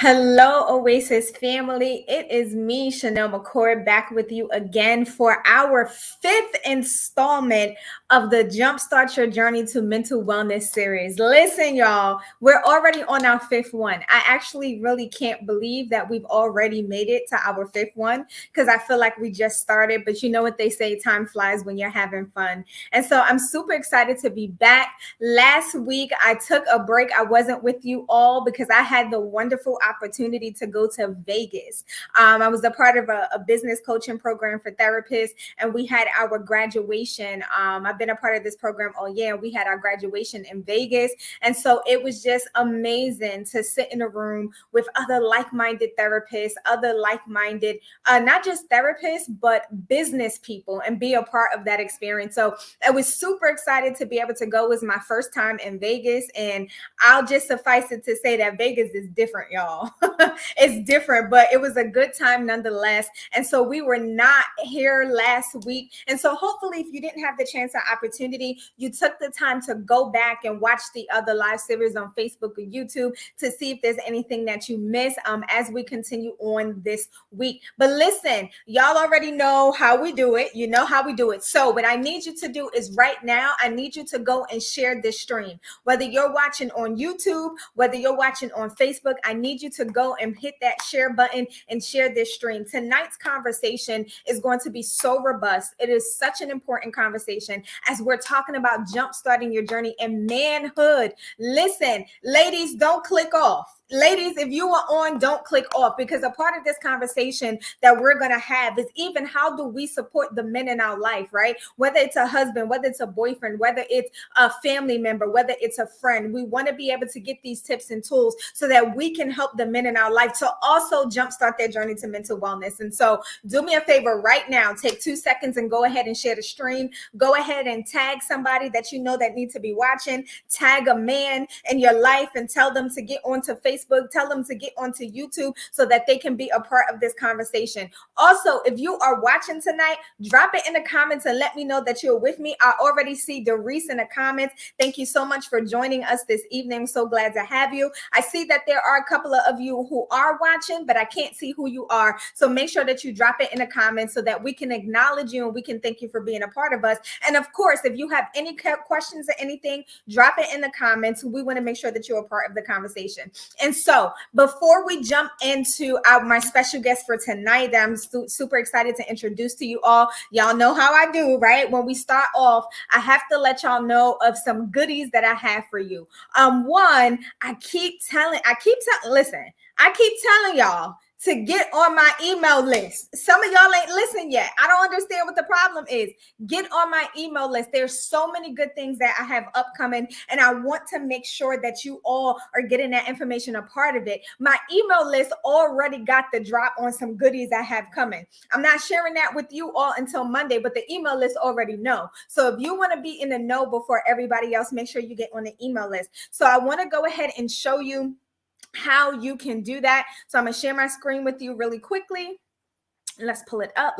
Hello, Oasis family. It is me, Chanel McCord, back with you again for our fifth installment of the Jumpstart Your Journey to Mental Wellness series. Listen, y'all, we're already on our fifth one. I actually really can't believe that we've already made it to our fifth one because I feel like we just started. But you know what they say, time flies when you're having fun. And so I'm super excited to be back. Last week, I took a break. I wasn't with you all because I had the wonderful opportunity to go to Vegas. I was a part of a business coaching program for therapists, and we had our graduation. I've been a part of this program all year, and we had our graduation in Vegas. And so it was just amazing to sit in a room with other like-minded therapists, other like-minded, not just therapists, but business people, and be a part of that experience. So I was super excited to be able to go. It was my first time in Vegas, and I'll just suffice it to say that Vegas is different, y'all. It's different, but it was a good time nonetheless. And so we were not here last week. And so hopefully, if you didn't have the chance or opportunity, you took the time to go back and watch the other live series on Facebook or YouTube to see if there's anything that you missed as we continue on this week. But listen, y'all already know how we do it. You know how we do it. So what I need you to do is right now, I need you to go and share this stream. Whether you're watching on YouTube, whether you're watching on Facebook, I need you to go and hit that share button and share this stream. Tonight's conversation is going to be so robust. It is such an important conversation as we're talking about jumpstarting your journey in manhood. Listen, ladies, don't click off. Ladies, if you are on, don't click off, because a part of this conversation that we're going to have is even how do we support the men in our life, right? Whether it's a husband, whether it's a boyfriend, whether it's a family member, whether it's a friend, we want to be able to get these tips and tools so that we can help the men in our life to also jumpstart their journey to mental wellness. And so do me a favor right now, take 2 seconds and go ahead and share the stream. Go ahead and tag somebody that you know that needs to be watching. Tag a man in your life and tell them to get onto Facebook. Tell them to get onto YouTube so that they can be a part of this conversation. Also, if you are watching tonight, drop it in the comments and let me know that you're with me. I already see Doris in the comments. Thank you so much for joining us this evening. So glad to have you. I see that there are a couple of you who are watching, but I can't see who you are. So make sure that you drop it in the comments so that we can acknowledge you and we can thank you for being a part of us. And of course, if you have any questions or anything, drop it in the comments. We want to make sure that you're a part of the conversation. And so before we jump into my special guest for tonight that I'm super excited to introduce to you all, y'all know how I do, right? When we start off, I have to let y'all know of some goodies that I have for you. One, I keep telling y'all to get on my email list. Some of y'all ain't listened yet. I don't understand what the problem is. Get on my email list. There's so many good things that I have upcoming, and I want to make sure that you all are getting that information, a part of it. My email list already got the drop on some goodies I have coming. I'm not sharing that with you all until Monday, but the email list already know. So if you want to be in the know before everybody else, make sure you get on the email list. So I want to go ahead and show you how you can do that. So I'm going to share my screen with you really quickly. Let's pull it up.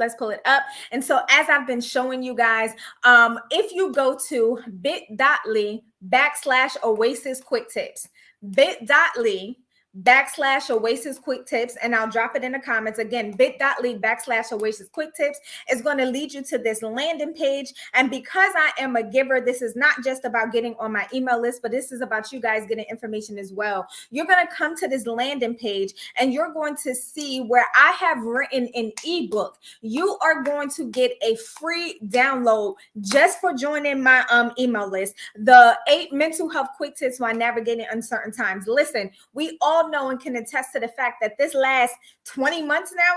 And so as I've been showing you guys, if you go to bit.ly/Oasis Quick Tips, bit.ly/Oasis Quick Tips, and I'll drop it in the comments. Again, bit.ly/Oasis Quick Tips is going to lead you to this landing page. And because I am a giver, this is not just about getting on my email list, but this is about you guys getting information as well. You're going to come to this landing page and you're going to see where I have written an ebook. You are going to get a free download just for joining my email list. The 8 mental health quick tips while navigating uncertain times. Listen, we all know and can attest to the fact that this last 20 months now,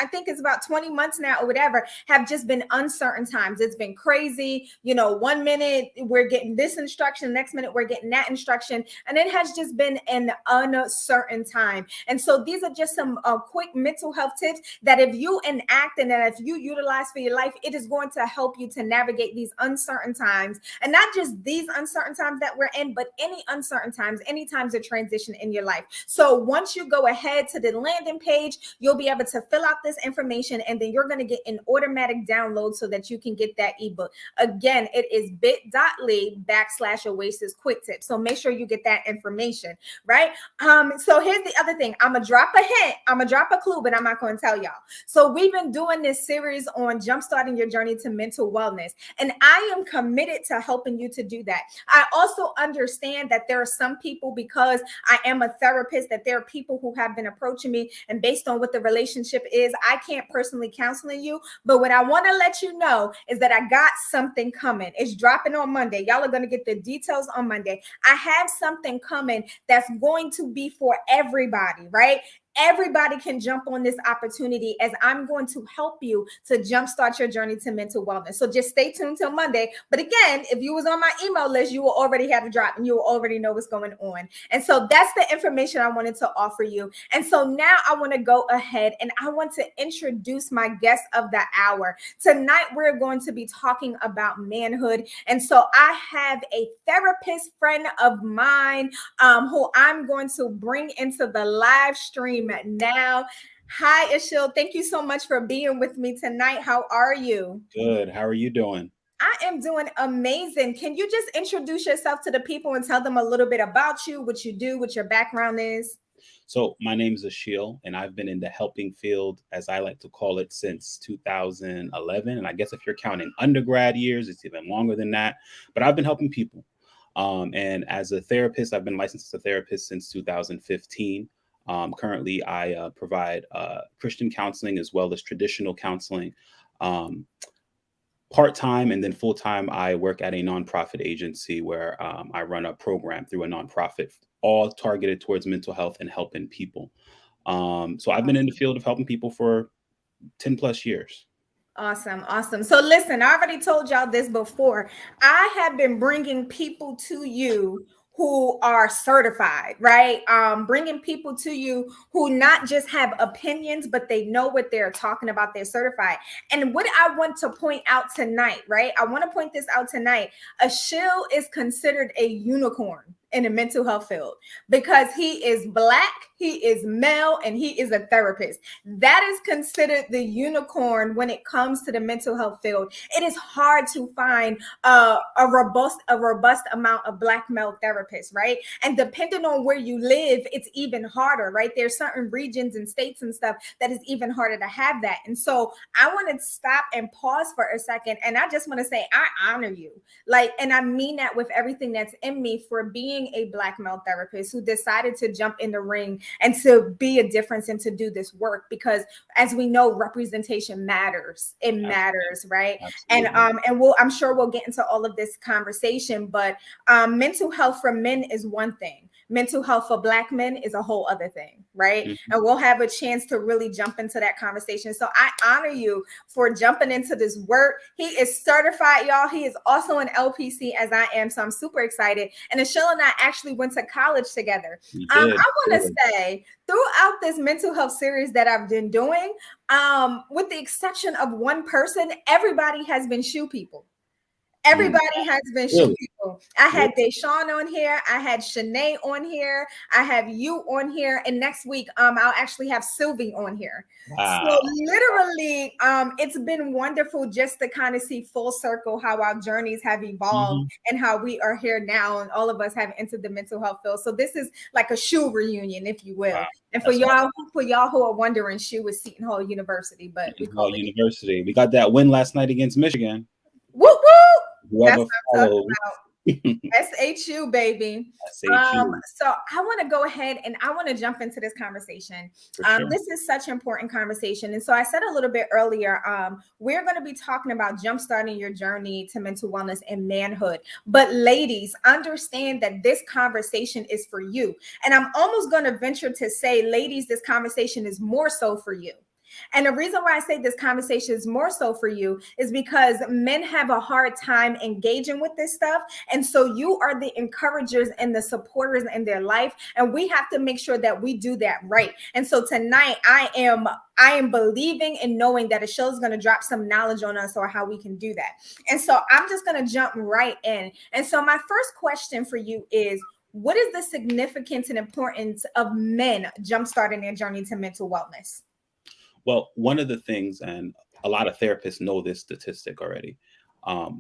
I think it's about 20 months now or whatever, have just been uncertain times. It's been crazy. You know, 1 minute we're getting this instruction, next minute we're getting that instruction, and it has just been an uncertain time. And so these are just some quick mental health tips that if you enact and that if you utilize for your life, it is going to help you to navigate these uncertain times. And not just these uncertain times that we're in, but any uncertain times, any times of transition in your life. So once you go ahead to the landing page, you'll be able to fill out this information, and then you're going to get an automatic download so that you can get that ebook. Again, it is bit.ly/Oasis Quick Tip. So make sure you get that information, right? So here's the other thing. I'm gonna drop a hint, I'm gonna drop a clue, but I'm not going to tell y'all. So we've been doing this series on jumpstarting your journey to mental wellness, and I am committed to helping you to do that. I also understand that there are some people, because I am a therapist, that there are people who have been approaching me, and based on what the relationship is, I can't personally counsel you. But what I want to let you know is that I got something coming. It's dropping on Monday. Y'all are going to get the details on Monday. I have something coming that's going to be for everybody, right? Everybody can jump on this opportunity, as I'm going to help you to jumpstart your journey to mental wellness. So just stay tuned till Monday. But again, if you was on my email list, you will already have a drop and you will already know what's going on. And so that's the information I wanted to offer you. And so now I want to go ahead and I want to introduce my guest of the hour. Tonight, we're going to be talking about manhood. And so I have a therapist friend of mine who I'm going to bring into the live stream now. Hi, Ashil. Thank you so much for being with me tonight. How are you? Good. How are you doing? I am doing amazing. Can you just introduce yourself to the people and tell them a little bit about you, what you do, what your background is? So my name is Ashil, and I've been in the helping field, as I like to call it, since 2011. And I guess if you're counting undergrad years, it's even longer than that. But I've been helping people. And as a therapist, I've been licensed as a therapist since 2015. Currently, I provide Christian counseling as well as traditional counseling. Part-time and then full-time, I work at a nonprofit agency where I run a program through a nonprofit, all targeted towards mental health and helping people. So I've been in the field of helping people for 10 plus years. Awesome. Awesome. So listen, I already told y'all this before. I have been bringing people to you who are certified, right? Bringing people to you who not just have opinions, but they know what they're talking about. They're certified. And what I want to point out tonight, right? I want to point this out tonight. Ashil is considered a unicorn in the mental health field because he is Black, he is male, and he is a therapist. That is considered the unicorn when it comes to the mental health field. It is hard to find a robust amount of Black male therapists, right? And depending on where you live, it's even harder, right? There's certain regions and states and stuff that is even harder to have that. And so I want to stop and pause for a second, and I just want to say I honor you, like, and I mean that with everything that's in me, for being a Black male therapist who decided to jump in the ring and to be a difference and to do this work, because as we know, representation matters. It matters, right? Absolutely. And I'm sure we'll get into all of this conversation, but mental health for men is one thing. Mental health for Black men is a whole other thing, right? Mm-hmm. And we'll have a chance to really jump into that conversation. So I honor you for jumping into this work. He is certified, y'all. He is also an LPC, as I am. So I'm super excited. And Ashil and I actually went to college together. I want to say, throughout this mental health series that I've been doing, with the exception of one person, everybody has been shoe people. Everybody has been shoe people. I had Deshaun on here. I had Shanae on here. I have you on here. And next week, I'll actually have Sylvie on here. Wow. So literally, it's been wonderful just to kind of see full circle how our journeys have evolved and how we are here now, and all of us have entered the mental health field. So this is like a shoe reunion, if you will. Wow. And for y'all who are wondering, shoe is Seton Hall University, but we call it University. We got that win last night against Michigan. Woo woo! Whoever That's what I'm talking about. SHU, baby. SHU. So I want to go ahead and I want to jump into this conversation. Sure. This is such an important conversation. And so I said a little bit earlier, we're going to be talking about jumpstarting your journey to mental wellness and manhood. But ladies, understand that this conversation is for you. And I'm almost going to venture to say, ladies, this conversation is more so for you. And the reason why I say this conversation is more so for you is because men have a hard time engaging with this stuff. And so you are the encouragers and the supporters in their life. And we have to make sure that we do that right. And so tonight I am believing and knowing that Ashil is going to drop some knowledge on us or how we can do that. And so I'm just going to jump right in. And so my first question for you is, what is the significance and importance of men jumpstarting their journey to mental wellness? Well, one of the things, and a lot of therapists know this statistic already,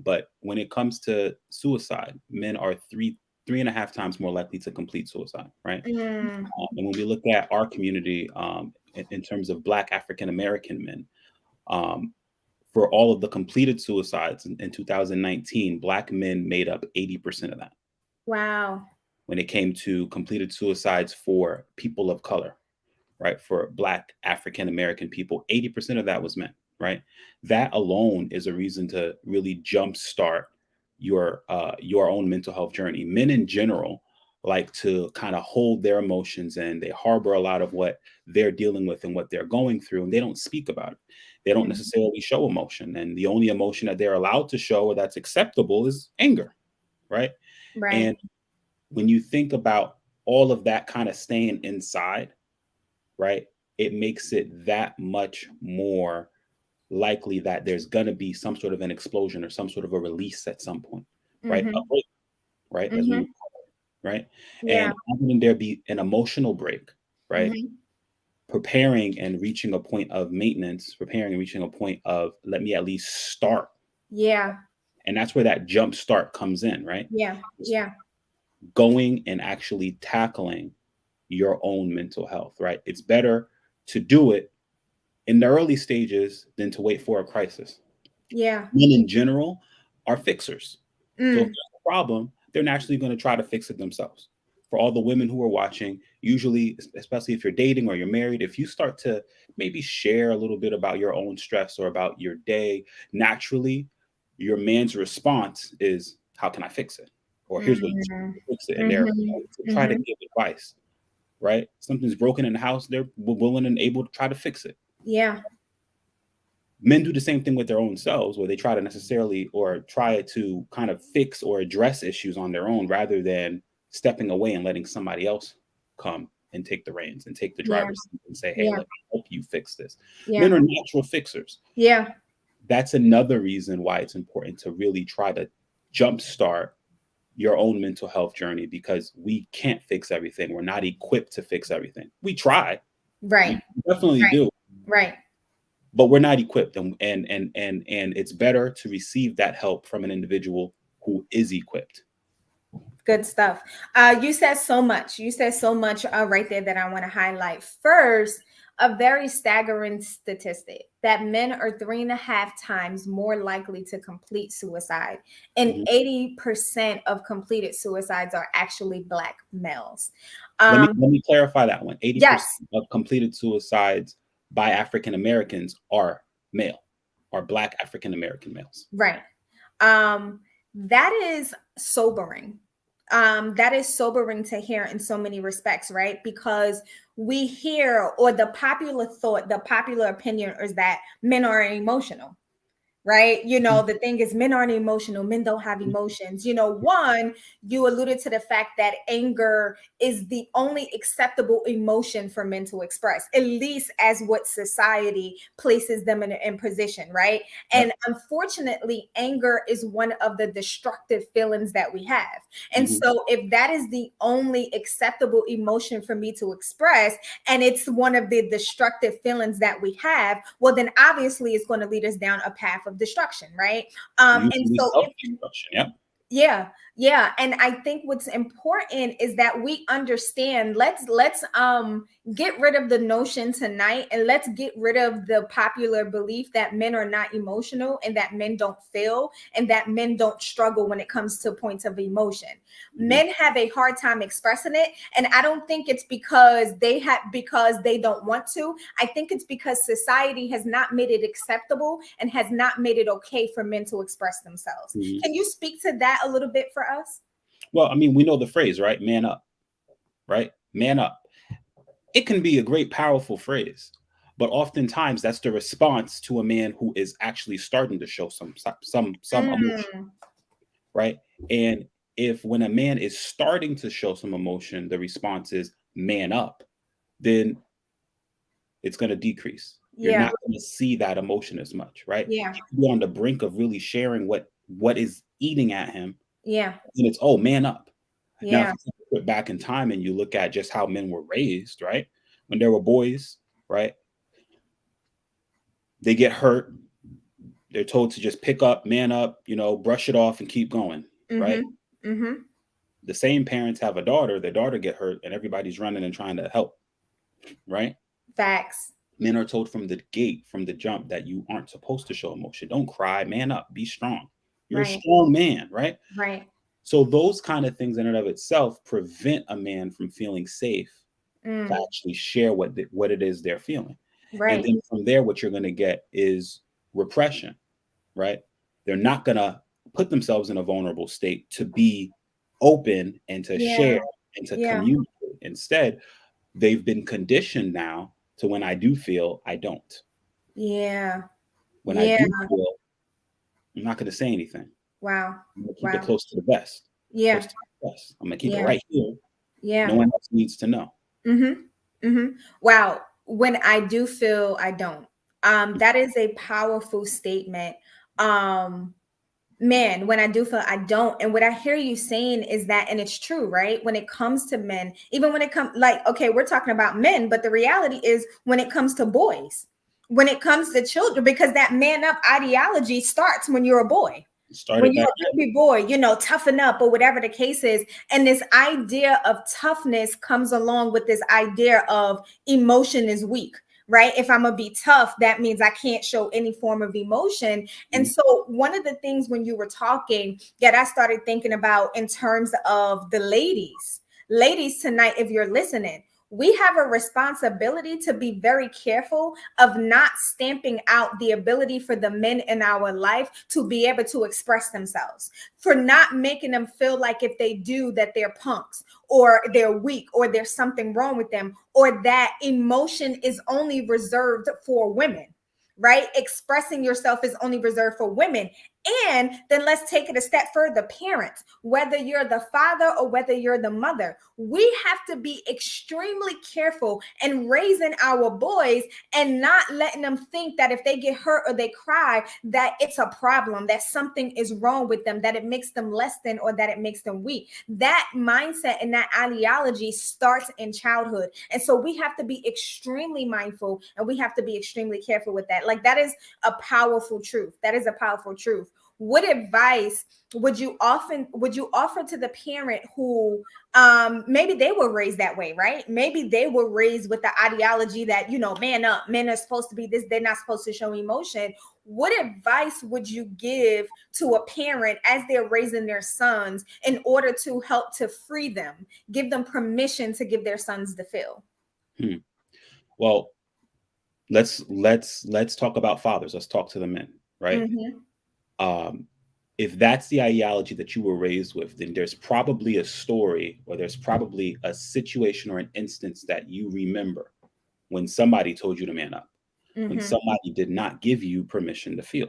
but when it comes to suicide, men are three and a half times more likely to complete suicide, right? Mm, And when we look at our community, in terms of Black African American men, um, for all of the completed suicides in 2019, Black men made up 80% of that. wow. When it came to completed suicides for people of color, right? For Black African American people, 80% of that was men, right? That alone is a reason to really jumpstart your own mental health journey. Men in general like to kind of hold their emotions, and they harbor a lot of what they're dealing with and what they're going through, and they don't speak about it. They don't Mhm. necessarily show emotion, and the only emotion that they're allowed to show or that's acceptable is anger, right? Right. And when you think about all of that kind of staying inside, right, it makes it that much more likely that there's going to be some sort of an explosion or some sort of a release at some point, right? A Mm-hmm. break, right? As we would Mm-hmm. call it, right? Yeah. And having there be an emotional break, right? Mm-hmm. Preparing and reaching a point of maintenance, preparing and reaching a point of let me at least start. Yeah. And that's where that jump start comes in, right? Yeah. Just Yeah. going and actually tackling your own mental health, right? It's better to do it in the early stages than to wait for a crisis. Yeah. Men in general are fixers. So if Mm. there's a problem, they're naturally going to try to fix it themselves. For all the women who are watching, usually, especially if you're dating or you're married, if you start to maybe share a little bit about your own stress or about your day, naturally, your man's response is, how can I fix it? Or here's what you should do Mm. to fix it. And they're Mm-hmm. willing to try to Mm-hmm. give advice, right? Something's broken in the house, they're willing and able to try to fix it. Yeah. Men do the same thing with their own selves, where they try to necessarily or try to kind of fix or address issues on their own rather than stepping away and letting somebody else come and take the reins and take the Yeah. driver's seat and say, hey, Yeah. let me help you fix this. Men Yeah. are natural fixers. Yeah. That's another reason why it's important to really try to jumpstart your own mental health journey, because we can't fix everything. We're not equipped to fix everything. We try, Right. we definitely Right. do, Right. but we're not equipped, and it's better to receive that help from an individual who is equipped. Good stuff. You said so much. You said so much right there that I want to highlight. First, a very staggering statistic that men are 3.5 times more likely to complete suicide, and Mhm. 80% of completed suicides are actually Black males. let me Um, let me clarify that one. yes, 80% of completed suicides by African Americans are male, are Black African American males. right. That is sobering. That is sobering to hear in so many respects, right? Because we hear, or the popular thought, the popular opinion is that men are emotional, right? The thing is, men aren't emotional, men don't have emotions. One, you alluded to the fact that anger is the only acceptable emotion for men to express, at least as what society places them in position, right? And Yep. unfortunately, anger is one of the destructive feelings that we have. And Mhm. so if that is the only acceptable emotion for me to express, and it's one of the destructive feelings that we have, well, then obviously it's going to lead us down a path of destruction, right? And Usually so if self-destruction. Yep. yeah, yeah, and I think what's important is that we understand. Let's get rid of the notion tonight, and let's get rid of the popular belief that men are not emotional, and that men don't feel, and that men don't struggle when it comes to points of emotion. Mhm. Men have a hard time expressing it, and I don't think it's because they don't want to. I think it's because society has not made it acceptable and has not made it okay for men to express themselves. Mhm. Can you speak to that a little bit for us? Well, I mean, we know the phrase, right? Man up, right? Man up. It can be a great, powerful phrase, but oftentimes that's the response to a man who is actually starting to show some emotion, Mm, right? And if when a man is starting to show some emotion, the response is man up, then it's going to decrease. You're yeah, not going to see that emotion as much, right? yeah, He could be on the brink of really sharing what is eating at him, yeah, and it's, oh, man up. Now, if yeah, put back in time and you look at just how men were raised, right? When there were boys, right? They get hurt. They're told to just pick up, man up, brush it off and keep going, right? Mhm. Mhm. The same parents have a daughter, their daughter get hurt, and everybody's running and trying to help, right? Facts. Men are told from the gate, from the jump, that you aren't supposed to show emotion. Don't cry, man up, be strong. You're a Right. strong man, right? Right. So those kind of things in and of itself prevent a man from feeling safe to Mm. actually share what it is they're feeling. And Right. then from there, what you're going to get is repression, right? They're not going to put themselves in a vulnerable state to be open and to Yeah. share and to Yeah. communicate. Instead, they've been conditioned now to, when I do feel, I don't. Yeah. When I Yeah. do feel, I'm not going to say anything. Wow. I'm going to keep it Wow. close to the vest, close Yeah. to the vest. I'm going to keep it Yeah. right here. No Yeah. one else needs to know. Mhm. Mhm. Wow. When I do feel, I don't. That is a powerful statement. Um, Man, when I do feel, I don't. And what I hear you saying is that, and it's true, right? When it comes to men, even when it comes, like, okay, we're talking about men, but the reality is when it comes to boys, when it comes to children, because that man up ideology starts when you're a boy. When Started you're back a baby boy, toughen up or whatever the case is. And this idea of toughness comes along with this idea of emotion is weak, right? If I'm gonna be tough, that means I can't show any form of emotion. And then. so, one of the things when you were talking that I started thinking about in terms of the ladies tonight, if you're listening, we have a responsibility to be very careful of not stamping out the ability for the men in our life to be able to express themselves, for not making them feel like if they do that they're punks or they're weak or there's something wrong with them, or that emotion is only reserved for women, right? Expressing yourself is only reserved for women. And then let's take it a step further. Parents, whether you're the father or whether you're the mother, we have to be extremely careful in raising our boys and not letting them think that if they get hurt or they cry, that it's a problem, that something is wrong with them, that it makes them less than or that it makes them weak. That mindset and that ideology starts in childhood. And so we have to be extremely mindful and we have to be extremely careful with that. Like, that is a powerful truth. That is a powerful truth. What advice would you offer to the parent who maybe they were raised that way, right? Maybe they were raised with the ideology that, man up, men are supposed to be this, they're not supposed to show emotion. What advice would you give to a parent as they're raising their sons in order to help to free them, give them permission to give their sons the feel? Well, let's talk about fathers. Let's talk to the men, right? Mm-hmm. Um, if that's the ideology that you were raised with, then there's probably a story or there's probably a situation or an instance that you remember when somebody told you to man up, when Mm-hmm. somebody did not give you permission to feel,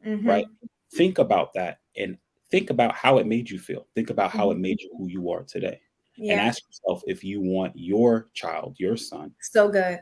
right? Mm-hmm. Think about that and think about how it made you feel. Think about how it Mm-hmm. made you who you are today. And Yeah. ask yourself if you want your child, your son, So good.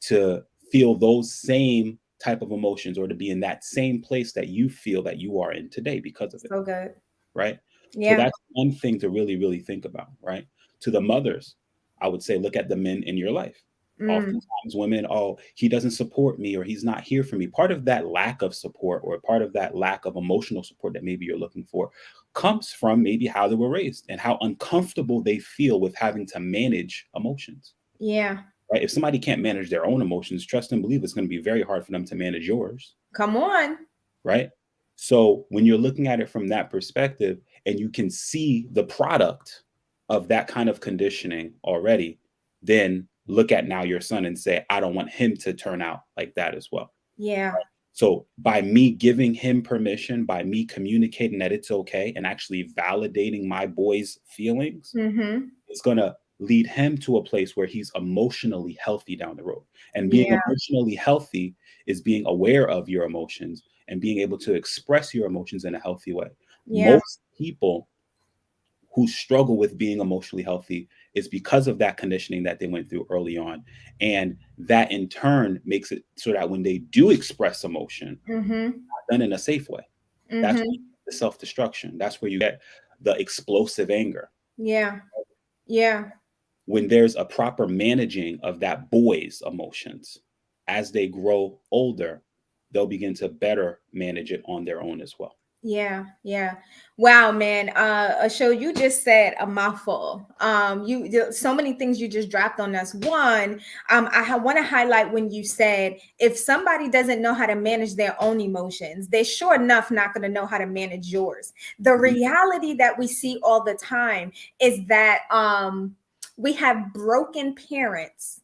to feel those same type of emotions or to be in that same place that you feel that you are in today because of it, So good. right? So Yeah. that's one thing to really, really think about, right? To the mothers, I would say look at the men in your life. Mm. Oftentimes, women, oh, he doesn't support me or he's not here for me. Part of that lack of support or part of that lack of emotional support that maybe you're looking for comes from maybe how they were raised and how uncomfortable they feel with having to manage emotions, Yeah. right? If somebody can't manage their own emotions, trust and believe it's going to be very hard for them to manage yours, Come on. right? So when you're looking at it from that perspective and you can see the product of that kind of conditioning already, then look at now your son and say, I don't want him to turn out like that as well. Yeah. So by me giving him permission, by me communicating that it's okay and actually validating my boy's feelings, Mm-hmm. it's going to lead him to a place where he's emotionally healthy down the road. And being Yeah. emotionally healthy is being aware of your emotions and being able to express your emotions in a healthy way. Yeah. Most people who struggle with being emotionally healthy is because of that conditioning that they went through early on. And that in turn makes it so that when they do express emotion, Mm-hmm. done in a safe way, that's Mm-hmm. the self destruction. That's where you get the explosive anger. Yeah. Yeah. When there's a proper managing of that boy's emotions, as they grow older, they'll begin to better manage it on their own as well. Yeah, yeah. Wow, man. A show you just said a mouthful. So many things you just dropped on us. One, want to highlight when you said if somebody doesn't know how to manage their own emotions, they're sure enough not going to know how to manage yours. The Mhm. reality that we see all the time is that we have broken parents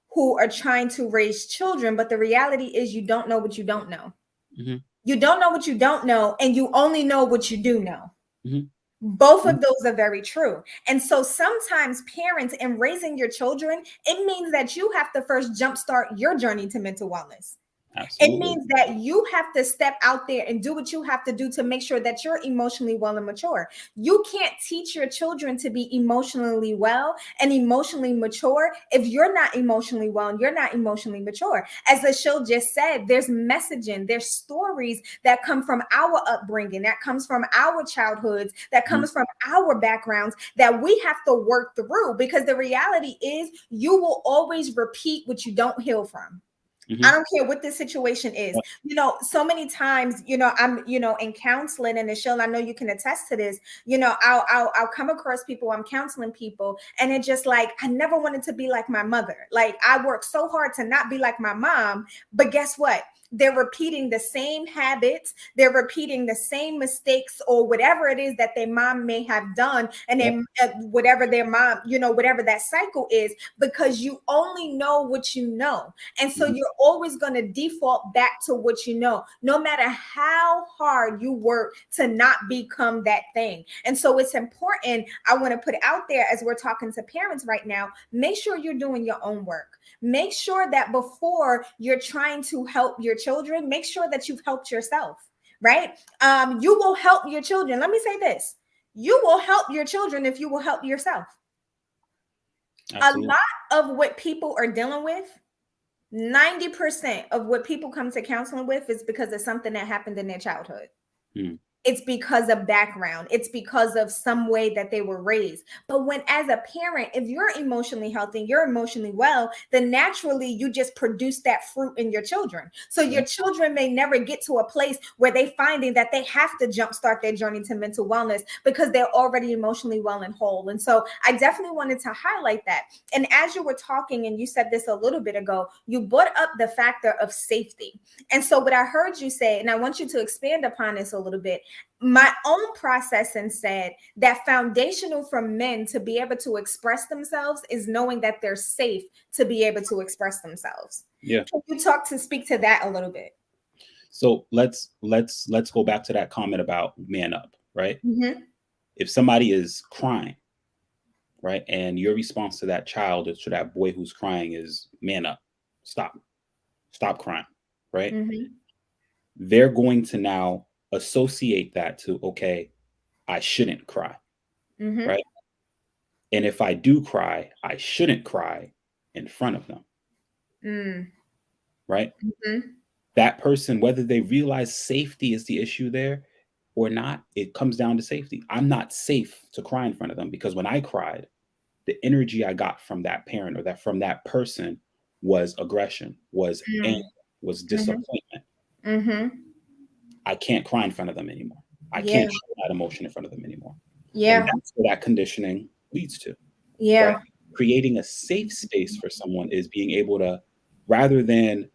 who are trying to raise children, but the reality is you don't know what you don't know. Mhm. You don't know what you don't know, and you only know what you do know. Mhm. Both Mhm. of those are very true. And so sometimes parents in raising your children, it means that you have to first jumpstart your journey to mental wellness. It Absolutely. means that you have to step out there and do what you have to do to make sure that you're emotionally well and mature. You can't teach your children to be emotionally well and emotionally mature if you're not emotionally well and you're not emotionally mature. As the show just said, there's messaging, there's stories that come from our upbringing, that comes from our childhoods, that Mhm. comes from our backgrounds that we have to work through, because the reality is you will always repeat what you don't heal from. I Mhm. don't care what the situation is. Yeah. So many times, I'm, in counseling and the show, and I know you can attest to this, I'll come across people, I'm counseling people, and it's just like, I never wanted to be like my mother. Like, I worked so hard to not be like my mom, but guess what? They're repeating the same habits, they're repeating the same mistakes or whatever it is that their mom may have done, and Yeah. then whatever their mom, whatever that cycle is, because you only know what you know. And so Mhm. you're always going to default back to what you know, no matter how hard you work to not become that thing. And so it's important. I want to put out there as we're talking to parents right now, make sure you're doing your own work. Make sure that before you're trying to help your children, make sure that you've helped yourself, right? You will help your children. Let me say this. You will help your children if you will help yourself. A Absolutely. lot of what people are dealing with, 90% of what people come to counseling with is because of something that happened in their childhood. Mm. It's because of background. It's because of some way that they were raised. But when, as a parent, if you're emotionally healthy, you're emotionally well, then naturally you just produce that fruit in your children. So Yeah. your children may never get to a place where they finding that they have to jumpstart their journey to mental wellness because they're already emotionally well and whole. And so I definitely wanted to highlight that. And as you were talking, and you said this a little bit ago, you brought up the factor of safety. And so what I heard you say, and I want you to expand upon this a little bit, my own processing said that foundational for men to be able to express themselves is knowing that they're safe to be able to express themselves. Yeah. Can you speak to that a little bit? So let's go back to that comment about man up, right? Mm-hmm. If somebody is crying, right, and your response to that child or to that boy who's crying is man up, stop crying, right? Mm-hmm. They're going to now associate that to, okay, I shouldn't cry, Mm-hmm. right? And if I do cry, I shouldn't cry in front of them, right? Mm-hmm. That person, whether they realize safety is the issue there or not, it comes down to safety. I'm not safe to cry in front of them because when I cried, the energy I got from that parent or that from that person was aggression, was anger, was Mm-hmm. disappointment. Mm-hmm. I can't cry in front of them anymore. I Yeah. can't show that emotion in front of them anymore. And Yeah. that's where that conditioning leads to, right? Yeah. Creating a safe space for someone is being able to, rather than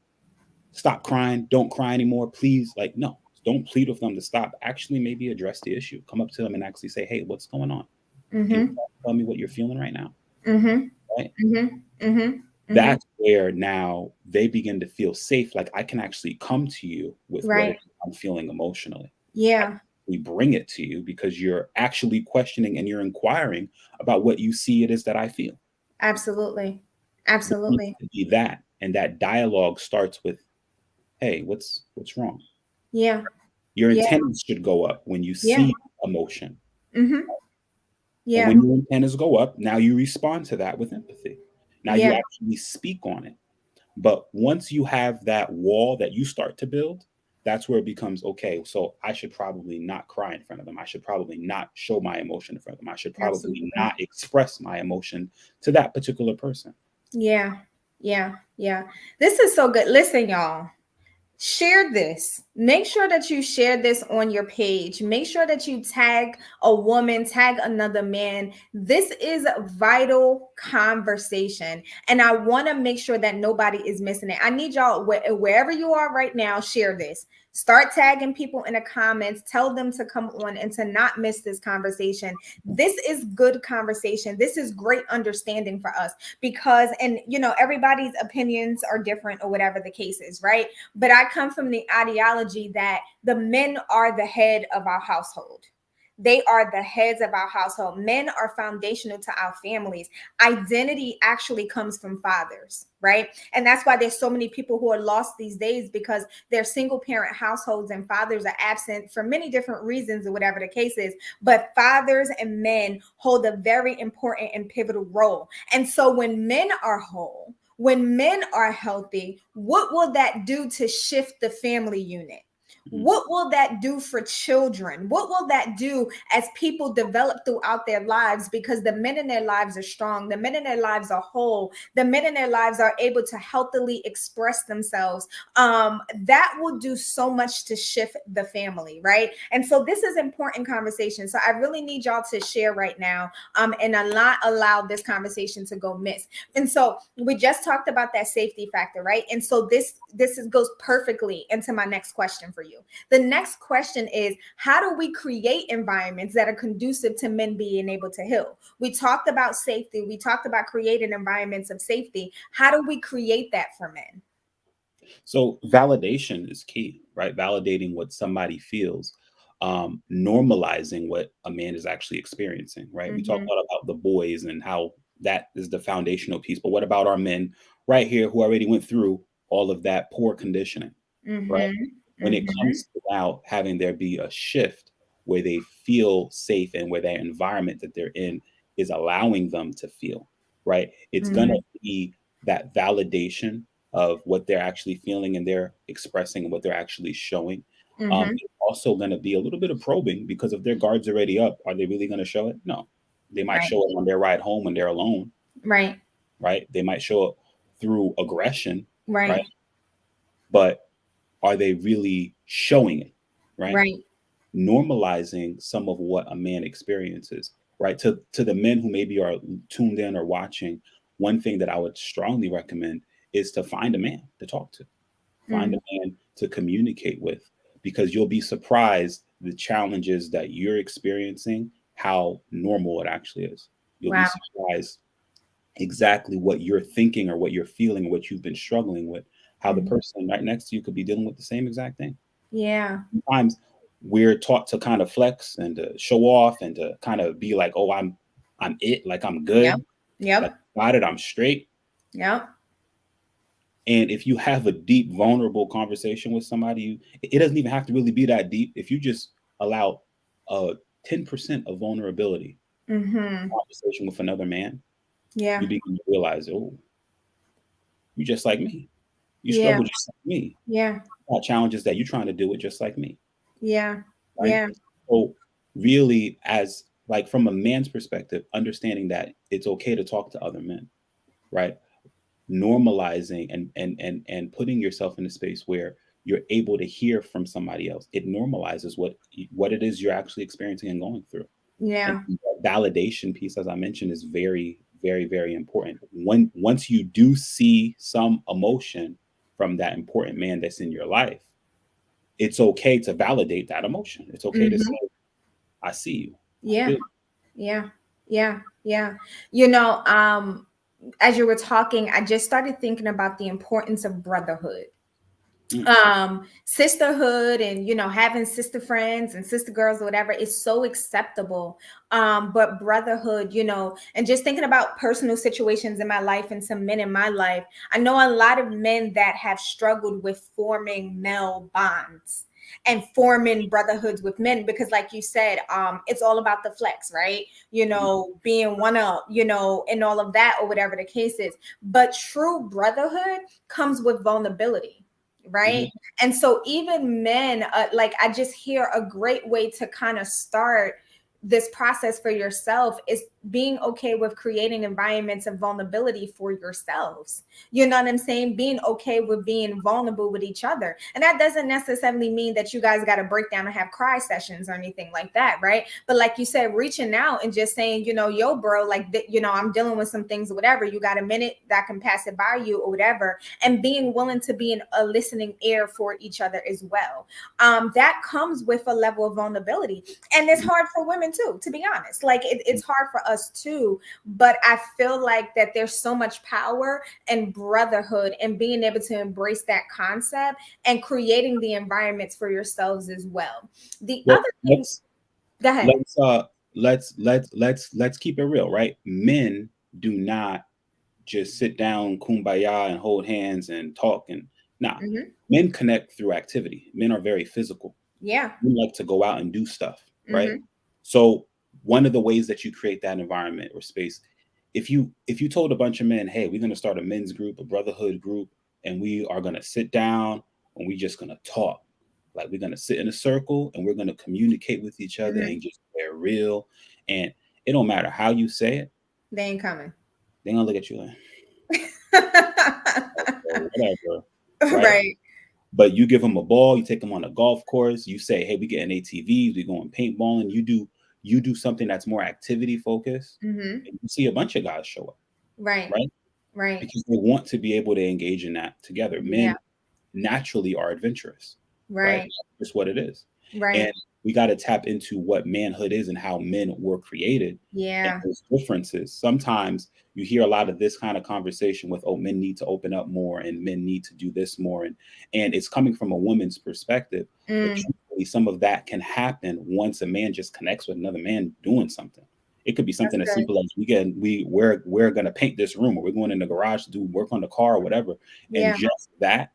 stop crying, don't cry anymore, please. Like, no, don't plead with them to stop. Actually, maybe address the issue. Come up to them and actually say, hey, what's going on? Can you Mm-hmm. tell me what you're feeling right now? Mm-hmm. Right? Mm-hmm. Mm-hmm. Mm-hmm. That's where now they begin to feel safe. Like, I can actually come to you with what Right. I'm feeling emotionally. Yeah. We bring it to you because you're actually questioning and you're inquiring about what you see it is that I feel. Absolutely. There needs Absolutely. to be that, and that dialogue starts with, "Hey, what's wrong?" Yeah. Your Yeah. antennas should go up when you Yeah. see emotion, Mm-hmm. and Yeah. when your antennas go up, now you respond to that with empathy. Now you Yeah. actually speak on it. But once you have that wall that you start to build, that's where it becomes okay. So I should probably not cry in front of them. I should probably not show my emotion in front of them. I should probably Absolutely. not express my emotion to that particular person. Yeah. Yeah. Yeah. This is so good. Listen, y'all. Share this. Make sure that you share this on your page. Make sure that you tag a woman, tag another man. This is a vital conversation. And I want to make sure that nobody is missing it. I need y'all, wherever you are right now, share this. Start tagging people in the comments. Tell them to come on and to not miss this conversation. This is good conversation. This is great understanding for us because, and everybody's opinions are different or whatever the case is, right? But I come from the ideology that the men are the head of our household. They are the heads of our household. Men are foundational to our families. Identity actually comes from fathers, right? And that's why there's so many people who are lost these days because they're single parent households and fathers are absent for many different reasons or whatever the case is. But fathers and men hold a very important and pivotal role. And so when men are whole, when men are healthy, what will that do to shift the family unit? What will that do for children? What will that do as people develop throughout their lives? Because the men in their lives are strong. The men in their lives are whole. The men in their lives are able to healthily express themselves. That will do so much to shift the family, right? And so this is important conversation. So I really need y'all to share right now and not allow this conversation to go miss. And so we just talked about that safety factor, right? And so goes perfectly into my next question for you. The next question is, how do we create environments that are conducive to men being able to heal? We talked about safety. We talked about creating environments of safety. How do we create that for men? So validation is key, right? Validating what somebody feels, normalizing what a man is actually experiencing, right? We talked Mm-hmm. a lot about the boys and how that is the foundational piece, but what about our men right here who already went through all of that poor conditioning, right? Mm-hmm. When it Mm-hmm. comes to now having there be a shift where they feel safe and where their environment that they're in is allowing them to feel, right? It's gonna Mm-hmm. be that validation of what they're actually feeling and they're expressing and what they're actually showing. Mm-hmm. It's also going to be a little bit of probing because if their guard's already up, are they really going to show it? No. They might Right. show it on their ride home when they're alone, Right. right? They might show it through aggression, right? Right. But are they really showing it, right? Right. Normalizing some of what a man experiences, right? To the men who maybe are tuned in or watching, one thing that I would strongly recommend is to find a man to talk to, find Mm. a man to communicate with, because you'll be surprised the challenges that you're experiencing, how normal it actually is. You'll be Wow. surprised exactly what you're thinking or what you're feeling, what you've been struggling with, how the Mhm. person right next to you could be dealing with the same exact thing. Yeah. Sometimes we're taught to kind of flex and to show off and to kind of be like, oh, I'm it, like I'm Yep. good, like Yep. I got it, I'm straight. Yep. And if you have a deep, vulnerable conversation with somebody, it doesn't even have to really be that deep. If you just allow 10% of vulnerability Mm-hmm. conversation with another man, Yeah. you begin to realize, oh, you just like me. You Yeah. struggle just like me. Yeah. Got challenges that you're trying to deal with just like me, Yeah. right? Yeah. So really, as like from a man's perspective, understanding that it's okay to talk to other men, right? Normalizing and putting yourself in a space where you're able to hear from somebody else. It normalizes what it is you're actually experiencing and going through. And Yeah. that validation piece, as I mentioned, is very, very, very important. Once you do see some emotion from that important man that's in your life, it's okay to validate that emotion. It's okay to Mm-hmm. say, I see you. I Yeah. feel Yeah. Yeah. Yeah. You know, as you were talking, I just started thinking about the importance of brotherhood, you. sisterhood, and having sister friends and sister girls or whatever is so acceptable. But brotherhood, and just thinking about personal situations in my life and some men in my life, I know a lot of men that have struggled with forming male bonds and forming brotherhoods with men because, like you said, it's all about the flex, right? Being one up, and all of that or whatever the case is. But true brotherhood comes with vulnerability. right? And so even men, like I just hear a great way to kind of start this process for yourself is being okay with creating environments of vulnerability for yourselves. You know what I'm saying? Being okay with being vulnerable with each other. And that doesn't necessarily mean that you guys got to break down and have cry sessions or anything like that, right? But like you said, reaching out and just saying, you know, yo, bro, like, you know, I'm dealing with some things or whatever. You got a minute that can pass it by you or whatever. And being willing to be in a listening ear for each other as well. That comes with a level of vulnerability. And it's hard for women too, to be honest. Like it's hard for us too. But I feel like that there's so much power and brotherhood and being able to embrace that concept and creating the environments for yourselves as well. The Well, other thing, go ahead. let's keep it real, right? Men do not just sit down, kumbaya, and hold hands and talk. And nah, men connect through activity. Men are very physical. Yeah. Men like to go out and do stuff, right? Mm-hmm. So one of the ways that you create that environment or space, if you told a bunch of men, hey, we're going to start a men's group, a brotherhood group, and we are going to sit down and we're just going to talk. Like we're going to sit in a circle and we're going to communicate with each other and just they're real. And it don't matter how you say it. They ain't coming. They're going to look at you like, whatever, right? Right. But you give them a ball, you take them on a golf course, you say, hey, we getting ATVs, we going paintballing, you do something that's more activity focused, and you see a bunch of guys show up. Right. Right? Right. Because they want to be able to engage in that together. Men naturally are adventurous. Right? Right. That's just what it is. Right. And we got to tap into what manhood is and how men were created. Yeah. And those differences. Sometimes you hear a lot of this kind of conversation with, oh, men need to open up more and men need to do this more. And it's coming from a woman's perspective. But truthfully, some of that can happen once a man just connects with another man doing something. It could be something as simple as we're gonna paint this room, or we're going in the garage to do work on the car or whatever. And just that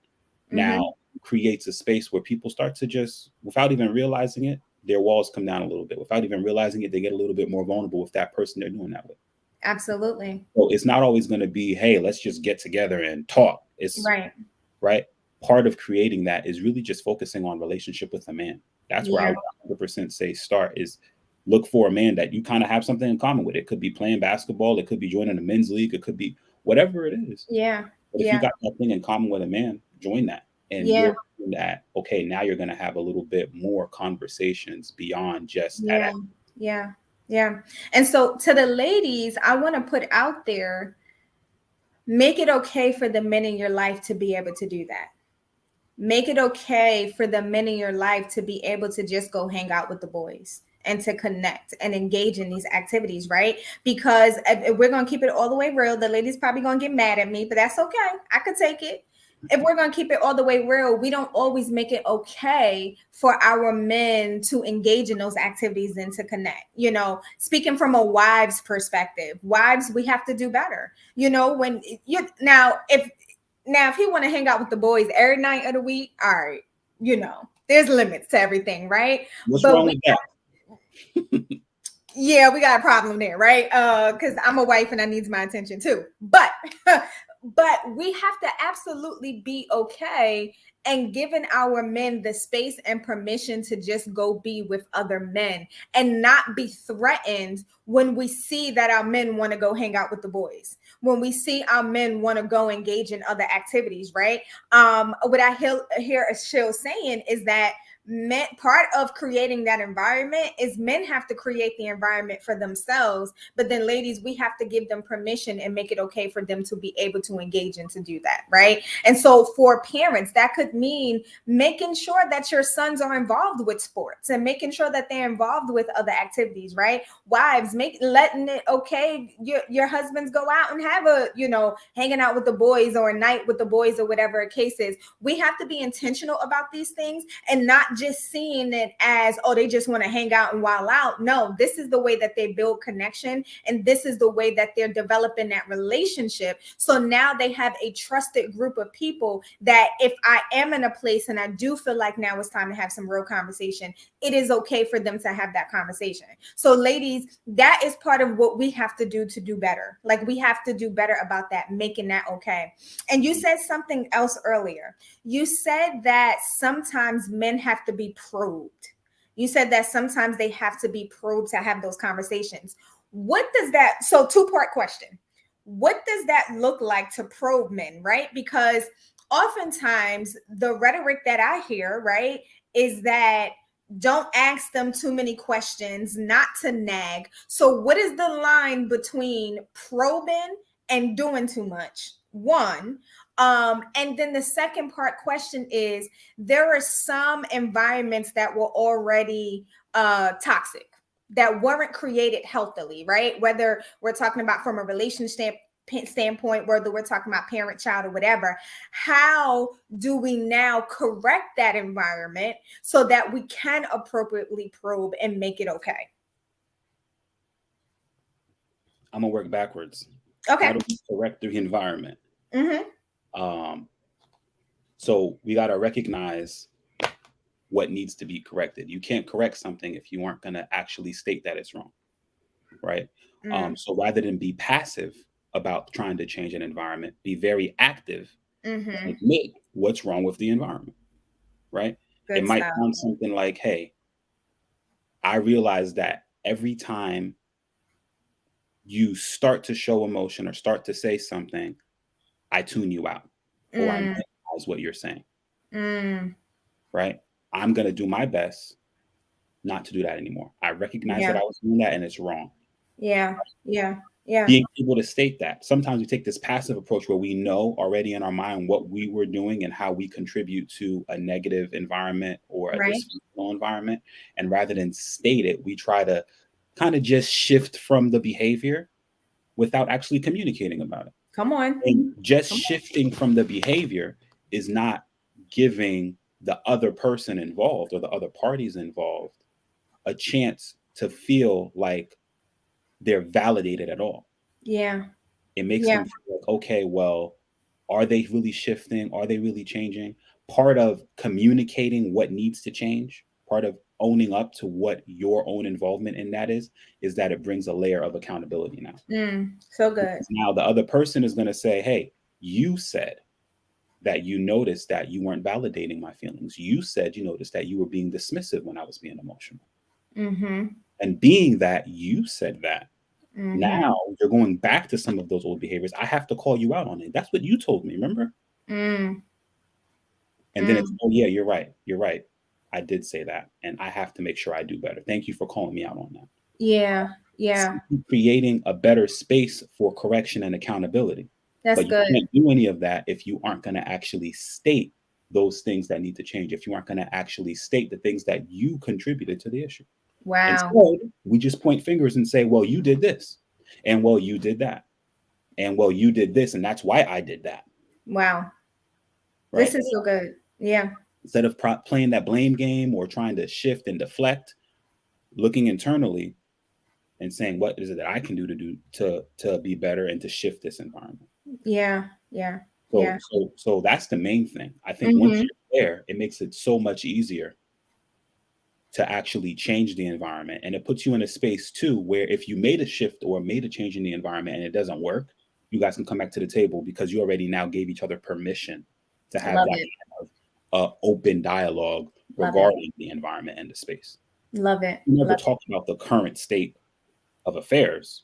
now creates a space where people start to just, without even realizing it, their walls come down a little bit. Without even realizing it, they get a little bit more vulnerable with that person they're doing that with. Absolutely. So it's not always going to be, hey, let's just get together and talk. It's right. Part of creating that is really just focusing on relationship with a man. That's where I would 100% say start is look for a man that you kind of have something in common with. It could be playing basketball. It could be joining a men's league. It could be whatever it is. Yeah. But if you got nothing in common with a man, join that. And you're doing that, okay, now you're going to have a little bit more conversations beyond just that. Yeah. And so to the ladies, I want to put out there, make it okay for the men in your life to be able to do that. Make it okay for the men in your life to be able to just go hang out with the boys and to connect and engage in these activities, right? Because if we're going to keep it all the way real, the ladies probably going to get mad at me, but that's okay. I could take it. If we're going to keep it all the way real, we don't always make it okay for our men to engage in those activities and to connect. You know, speaking from a wife's perspective, wives, we have to do better. You know, when you if he want to hang out with the boys every night of the week, all right, you know, there's limits to everything, right? What's wrong with that? Yeah, we got a problem there, right? Because I'm a wife and I need my attention too. But we have to absolutely be okay and giving our men the space and permission to just go be with other men and not be threatened when we see that our men want to go hang out with the boys, when we see our men want to go engage in other activities, right? What I hear Ashil saying is that men, part of creating that environment is men have to create the environment for themselves, but then ladies, we have to give them permission and make it okay for them to be able to engage and to do that, right? And so for parents, that could mean making sure that your sons are involved with sports and making sure that they're involved with other activities, right? Wives, letting it okay, your husbands go out and have a, you know, hanging out with the boys or a night with the boys or whatever the case is. We have to be intentional about these things and not just seeing it as, oh, they just want to hang out and wild out. No, this is the way that they build connection, and this is the way that they're developing that relationship. So now they have a trusted group of people that if I am in a place and I do feel like now it's time to have some real conversation, it is okay for them to have that conversation. So ladies, that is part of what we have to do better. Like, we have to do better about that, making that okay. And you said something else earlier. You said that sometimes men have to be probed. You said that sometimes they have to be probed to have those conversations. What does that, so two-part question. What does that look like to probe men, right? Because oftentimes the rhetoric that I hear, right, is that don't ask them too many questions, not to nag. So what is the line between probing and doing too much? One. And then the second part question is, there are some environments that were already toxic, that weren't created healthily, right? Whether we're talking about from a relationship standpoint, whether we're talking about parent, child, or whatever. How do we now correct that environment so that we can appropriately probe and make it okay? I'm gonna work backwards. Okay. How do we correct the environment? Mm-hmm. So we got to recognize what needs to be corrected. You can't correct something if you aren't going to actually state that it's wrong, right? So rather than be passive about trying to change an environment, be very active and admit what's wrong with the environment, right? Good it might stuff. sound something like, hey, I realize that every time you start to show emotion or start to say something, I tune you out or I minimize what you're saying, right? I'm going to do my best not to do that anymore. I recognize that I was doing that and it's wrong. Yeah. Being able to state that. Sometimes we take this passive approach where we know already in our mind what we were doing and how we contribute to a negative environment or a dysfunctional environment. And rather than state it, we try to kind of just shift from the behavior without actually communicating about it. Come on. And just shifting from the behavior is not giving the other person involved or the other parties involved a chance to feel like they're validated at all. Yeah. It makes them feel like, okay, well, are they really shifting? Are they really changing? Part of communicating what needs to change, part of owning up to what your own involvement in that is that it brings a layer of accountability now. So good. Because now the other person is going to say, hey, you said that you noticed that you weren't validating my feelings. You said you noticed that you were being dismissive when I was being emotional. And being that you said that, now you're going back to some of those old behaviors. I have to call you out on it. That's what you told me, remember? And then it's, oh yeah, you're right. You're right. I did say that. And I have to make sure I do better. Thank you for calling me out on that. Yeah. So creating a better space for correction and accountability. That's good. You can't do any of that if you aren't going to actually state those things that need to change, if you aren't going to actually state the things that you contributed to the issue. Wow. Instead, we just point fingers and say, well, you did this. And well, you did that. And well, you did this. And that's why I did that. Wow. Right? This is so good. Yeah. Instead of playing that blame game or trying to shift and deflect, looking internally and saying, what is it that I can do to be better and to shift this environment? Yeah. So that's the main thing. I think once you're there, it makes it so much easier to actually change the environment. And it puts you in a space too, where if you made a shift or made a change in the environment and it doesn't work, you guys can come back to the table because you already now gave each other permission to have that kind of open dialogue regarding the environment and the space. Love it. You never talk about the current state of affairs,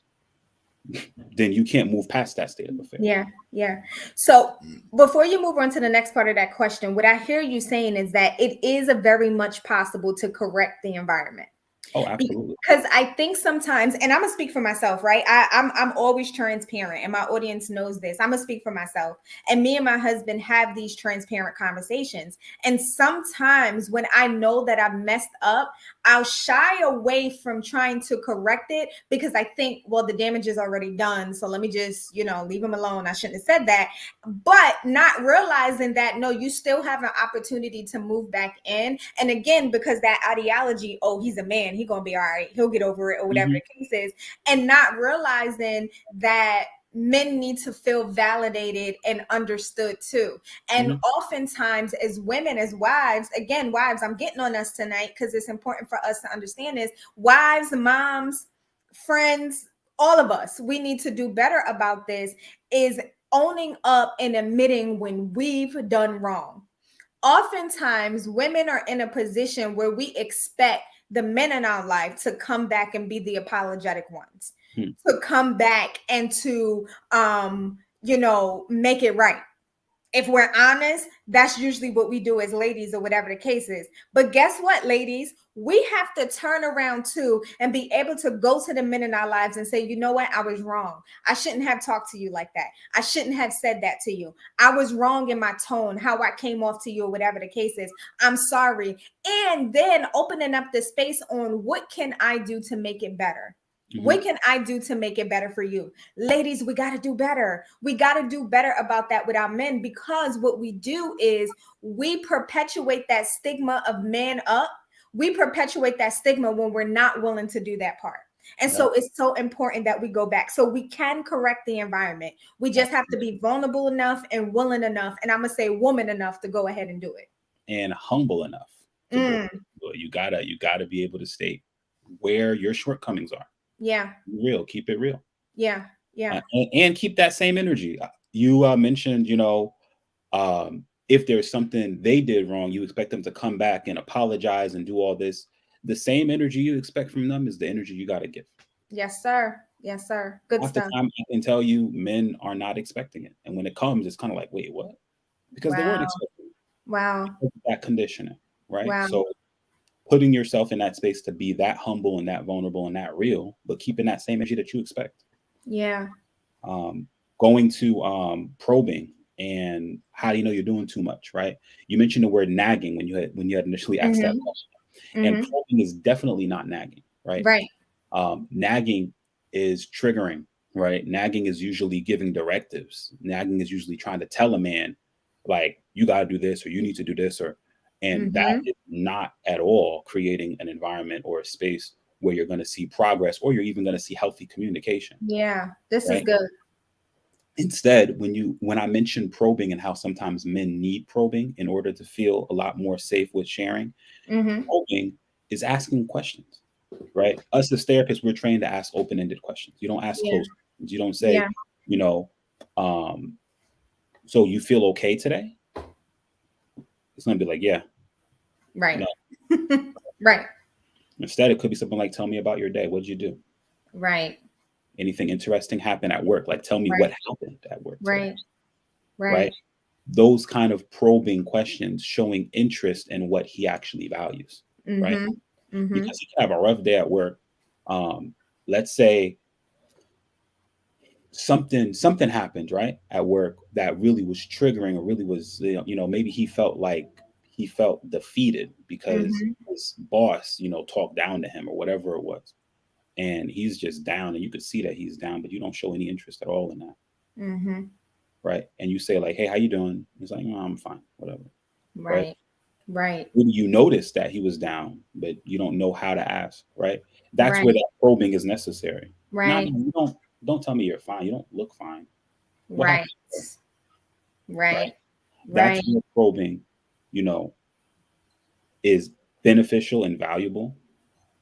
then you can't move past that state of affairs. Yeah. So before you move on to the next part of that question, what I hear you saying is that it is a very much possible to correct the environment. Oh, absolutely. Because I think sometimes, and I'm gonna speak for myself, right? I'm always transparent, and my audience knows this. I'm gonna speak for myself, and me and my husband have these transparent conversations. And sometimes when I know that I've messed up, I'll shy away from trying to correct it because I think, well, the damage is already done, so let me just, leave him alone. I shouldn't have said that, but not realizing that no, you still have an opportunity to move back in. And again, because that ideology, oh, he's a man, he's gonna be all right, he'll get over it, or whatever Mhm. the case is, and not realizing that men need to feel validated and understood too. And Mhm. oftentimes as women, as wives, again, wives, I'm getting on us tonight because it's important for us to understand this. Wives, moms, friends, all of us, we need to do better about this, is owning up and admitting when we've done wrong. Oftentimes, women are in a position where we expect the men in our life to come back and be the apologetic ones, Mhm. to come back and to, make it right. If we're honest, that's usually what we do as ladies or whatever the case is. But guess what, ladies? We have to turn around too and be able to go to the men in our lives and say, you know what? I was wrong. I shouldn't have talked to you like that. I shouldn't have said that to you. I was wrong in my tone, how I came off to you, or whatever the case is. I'm sorry. And then opening up the space on what can I do to make it better? Mhm. What can I do to make it better for you? Ladies, we got to do better. We got to do better about that with our men, because what we do is we perpetuate that stigma of man up. We perpetuate that stigma when we're not willing to do that part. And Yep. so it's so important that we go back so we can correct the environment. We just have to be vulnerable enough and willing enough, and I'm going to say woman enough, to go ahead and do it. And humble enough to go. Mm, You gotta be able to state where your shortcomings are. yeah, Real, keep it real, yeah, yeah. and keep that same energy. You mentioned, if there's something they did wrong, you expect them to come back and apologize and do all this. The same energy you expect from them is the energy you got to give. Yes, sir. Yes, sir. Good Half the stuff. time, I can tell you, men are not expecting it, and when it comes, it's kind of like, wait, what? Because they weren't Wow. expecting it Wow. because of that conditioning, right? Wow. So putting yourself in that space to be that humble and that vulnerable and that real, but keeping that same energy that you expect. Yeah. Um, Going to probing, and how do you know you're doing too much, right? You mentioned the word nagging when you had initially asked that Mhm. question, and Mhm. probing is definitely not nagging, right? Right. Nagging is triggering, right? Nagging is usually giving directives. Nagging is usually trying to tell a man, like, you got to do this, or you need to do this, and that Mhm. is not at all creating an environment or a space where you're going to see progress, or you're even going to see healthy communication, Yeah. This is right? good. Instead, when I mention probing and how sometimes men need probing in order to feel a lot more safe with sharing, Mhm. probing is asking questions, right? Us as therapists, we're trained to ask open-ended questions. You don't ask Yeah. closed questions. You don't say, Yeah. you know, um, so you feel okay today? It's gonna be like, yeah, Right. no. Right. Instead, it could be something like, tell me about your day. What did you do? Right. Anything interesting happen at work? Like, tell me Right. what happened at work today, Right. right? Right. Those kind of probing questions, showing interest in what he actually values, right? Mhm. Mhm. Because he can have a rough day at work. Let's say something happened, right, at work that really was triggering, or really was, maybe he felt defeated because Mhm. his boss, talked down to him or whatever it was, and he's just down, and you could see that he's down, but you don't show any interest at all in that, Mhm. right? And you say, like, hey, how you doing? He's like, oh, I'm fine, whatever, right? Right. Right. Maybe you notice that he was down, but you don't know how to ask, right? That's where Right. that probing is necessary. Not, Right. you don't tell me you're fine. You don't look fine. What Right. happened? Right? Right. That's Right. where probing, you know, is beneficial and valuable.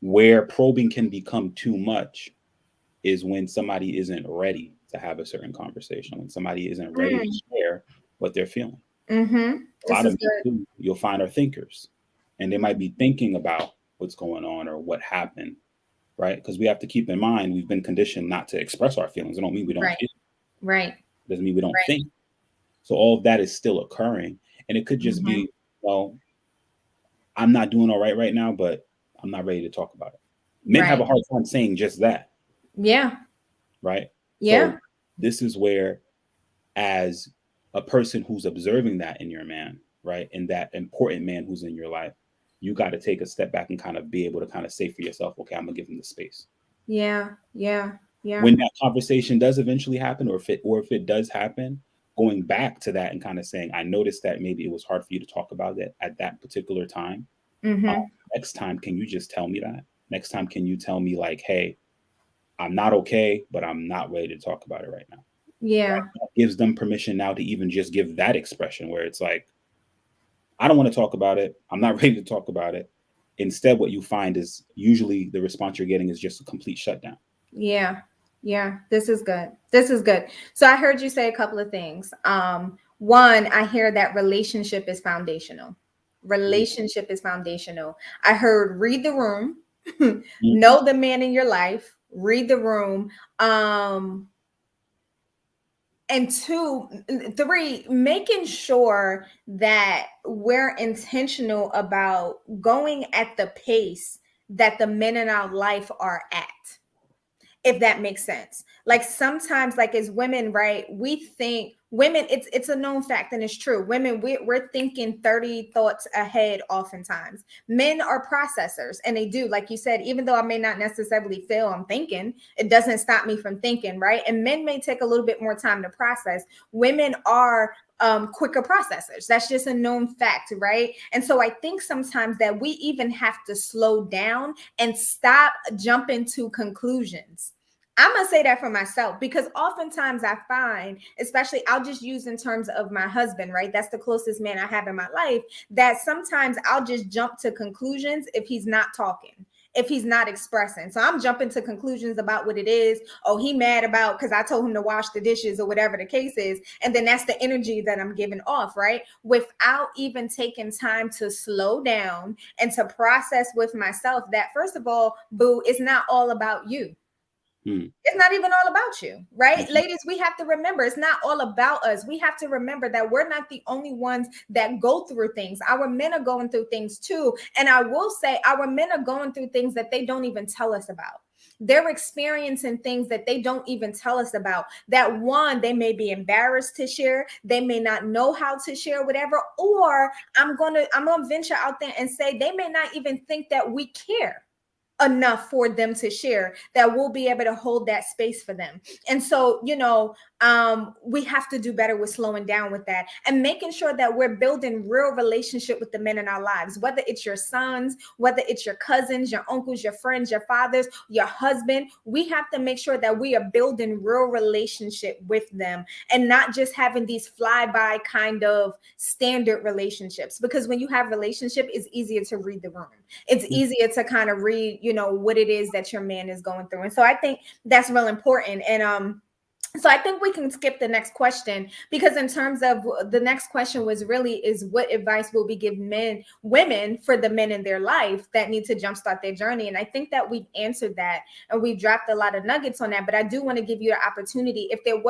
Where probing can become too much is when somebody isn't ready to have a certain conversation, when somebody isn't ready to Mm. share what they're feeling. Mhm. A This lot of is men good. too, you'll find, are thinkers, and they might be thinking about what's going on or what happened, right? Because we have to keep in mind, we've been conditioned not to express our feelings. It don't mean we don't Right. feel. Right. It doesn't mean we don't Right. think. So all of that is still occurring, and it could just Mhm. be, well, I'm not doing all right now, but I'm not ready to talk about it. Men have a Right. hard time saying just that, Yeah. right? So Yeah. this is where, as a person who's observing that in your man, right, and that important man who's in your life, you got to take a step back and kind of be able to kind of say for yourself, okay, I'm gonna give him the space. Yeah. Yeah. Yeah. When that conversation does eventually happen, or if it does happen, going back to that and kind of saying, I noticed that maybe it was hard for you to talk about it at that particular time. uh, Mm-hmm. Next time, can you just tell me that? Next time, can you tell me, like, hey, I'm not okay, but I'm not ready to talk about it right now. Yeah. That gives them permission now to even just give that expression where it's like, I don't want to talk about it. I'm not ready to talk about it. Instead, what you find is usually the response you're getting is just a complete shutdown. Yeah. Yeah. This is good. This is good. So I heard you say a couple of things. One, I hear that relationship is foundational. Relationship is foundational. I heard read the room, Mhm. know the man in your life, read the room. Um, and two, three, making sure that we're intentional about going at the pace that the men in our life are at, if that makes sense. Like sometimes, like as women, right, we think women, it's a known fact and it's true. Women, we're thinking 30 thoughts ahead oftentimes. Men are processors, and they do, like you said, even though I may not necessarily feel I'm thinking, it doesn't stop me from thinking, right? And men may take a little bit more time to process. Women are quicker processors. That's just a known fact, right? And so I think sometimes that we even have to slow down and stop jumping to conclusions. I'm gonna say that for myself because oftentimes I find, especially I'll just use in terms of my husband, right? That's the closest man I have in my life, that sometimes I'll just jump to conclusions if he's not talking, if he's not expressing. So I'm jumping to conclusions about what it is. Oh, he mad about because I told him to wash the dishes or whatever the case is. And then that's the energy that I'm giving off, right? Without even taking time to slow down and to process with myself that, first of all, boo, it's not all about you. Hmm. It's not even all about you, right? Mhm. Ladies, we have to remember it's not all about us. We have to remember that we're not the only ones that go through things. Our men are going through things too. And I will say, our men are going through things that they don't even tell us about. They're experiencing things that they don't even tell us about. That one, they may be embarrassed to share. They may not know how to share, whatever. Or I'm gonna venture out there and say they may not even think that we care enough for them to share, that we'll be able to hold that space for them. And so, we have to do better with slowing down with that and making sure that we're building real relationship with the men in our lives, whether it's your sons, whether it's your cousins, your uncles, your friends, your fathers, your husband. We have to make sure that we are building real relationship with them and not just having these flyby kind of standard relationships, because when you have relationship, it's easier to read the room. It's easier to kind of read, what it is that your man is going through. And so I think that's real important. And so I think we can skip the next question, because in terms of the next question was really is what advice will we give women for the men in their life that need to jumpstart their journey? And I think that we've answered that and we dropped a lot of nuggets on that. But I do want to give you the opportunity. If there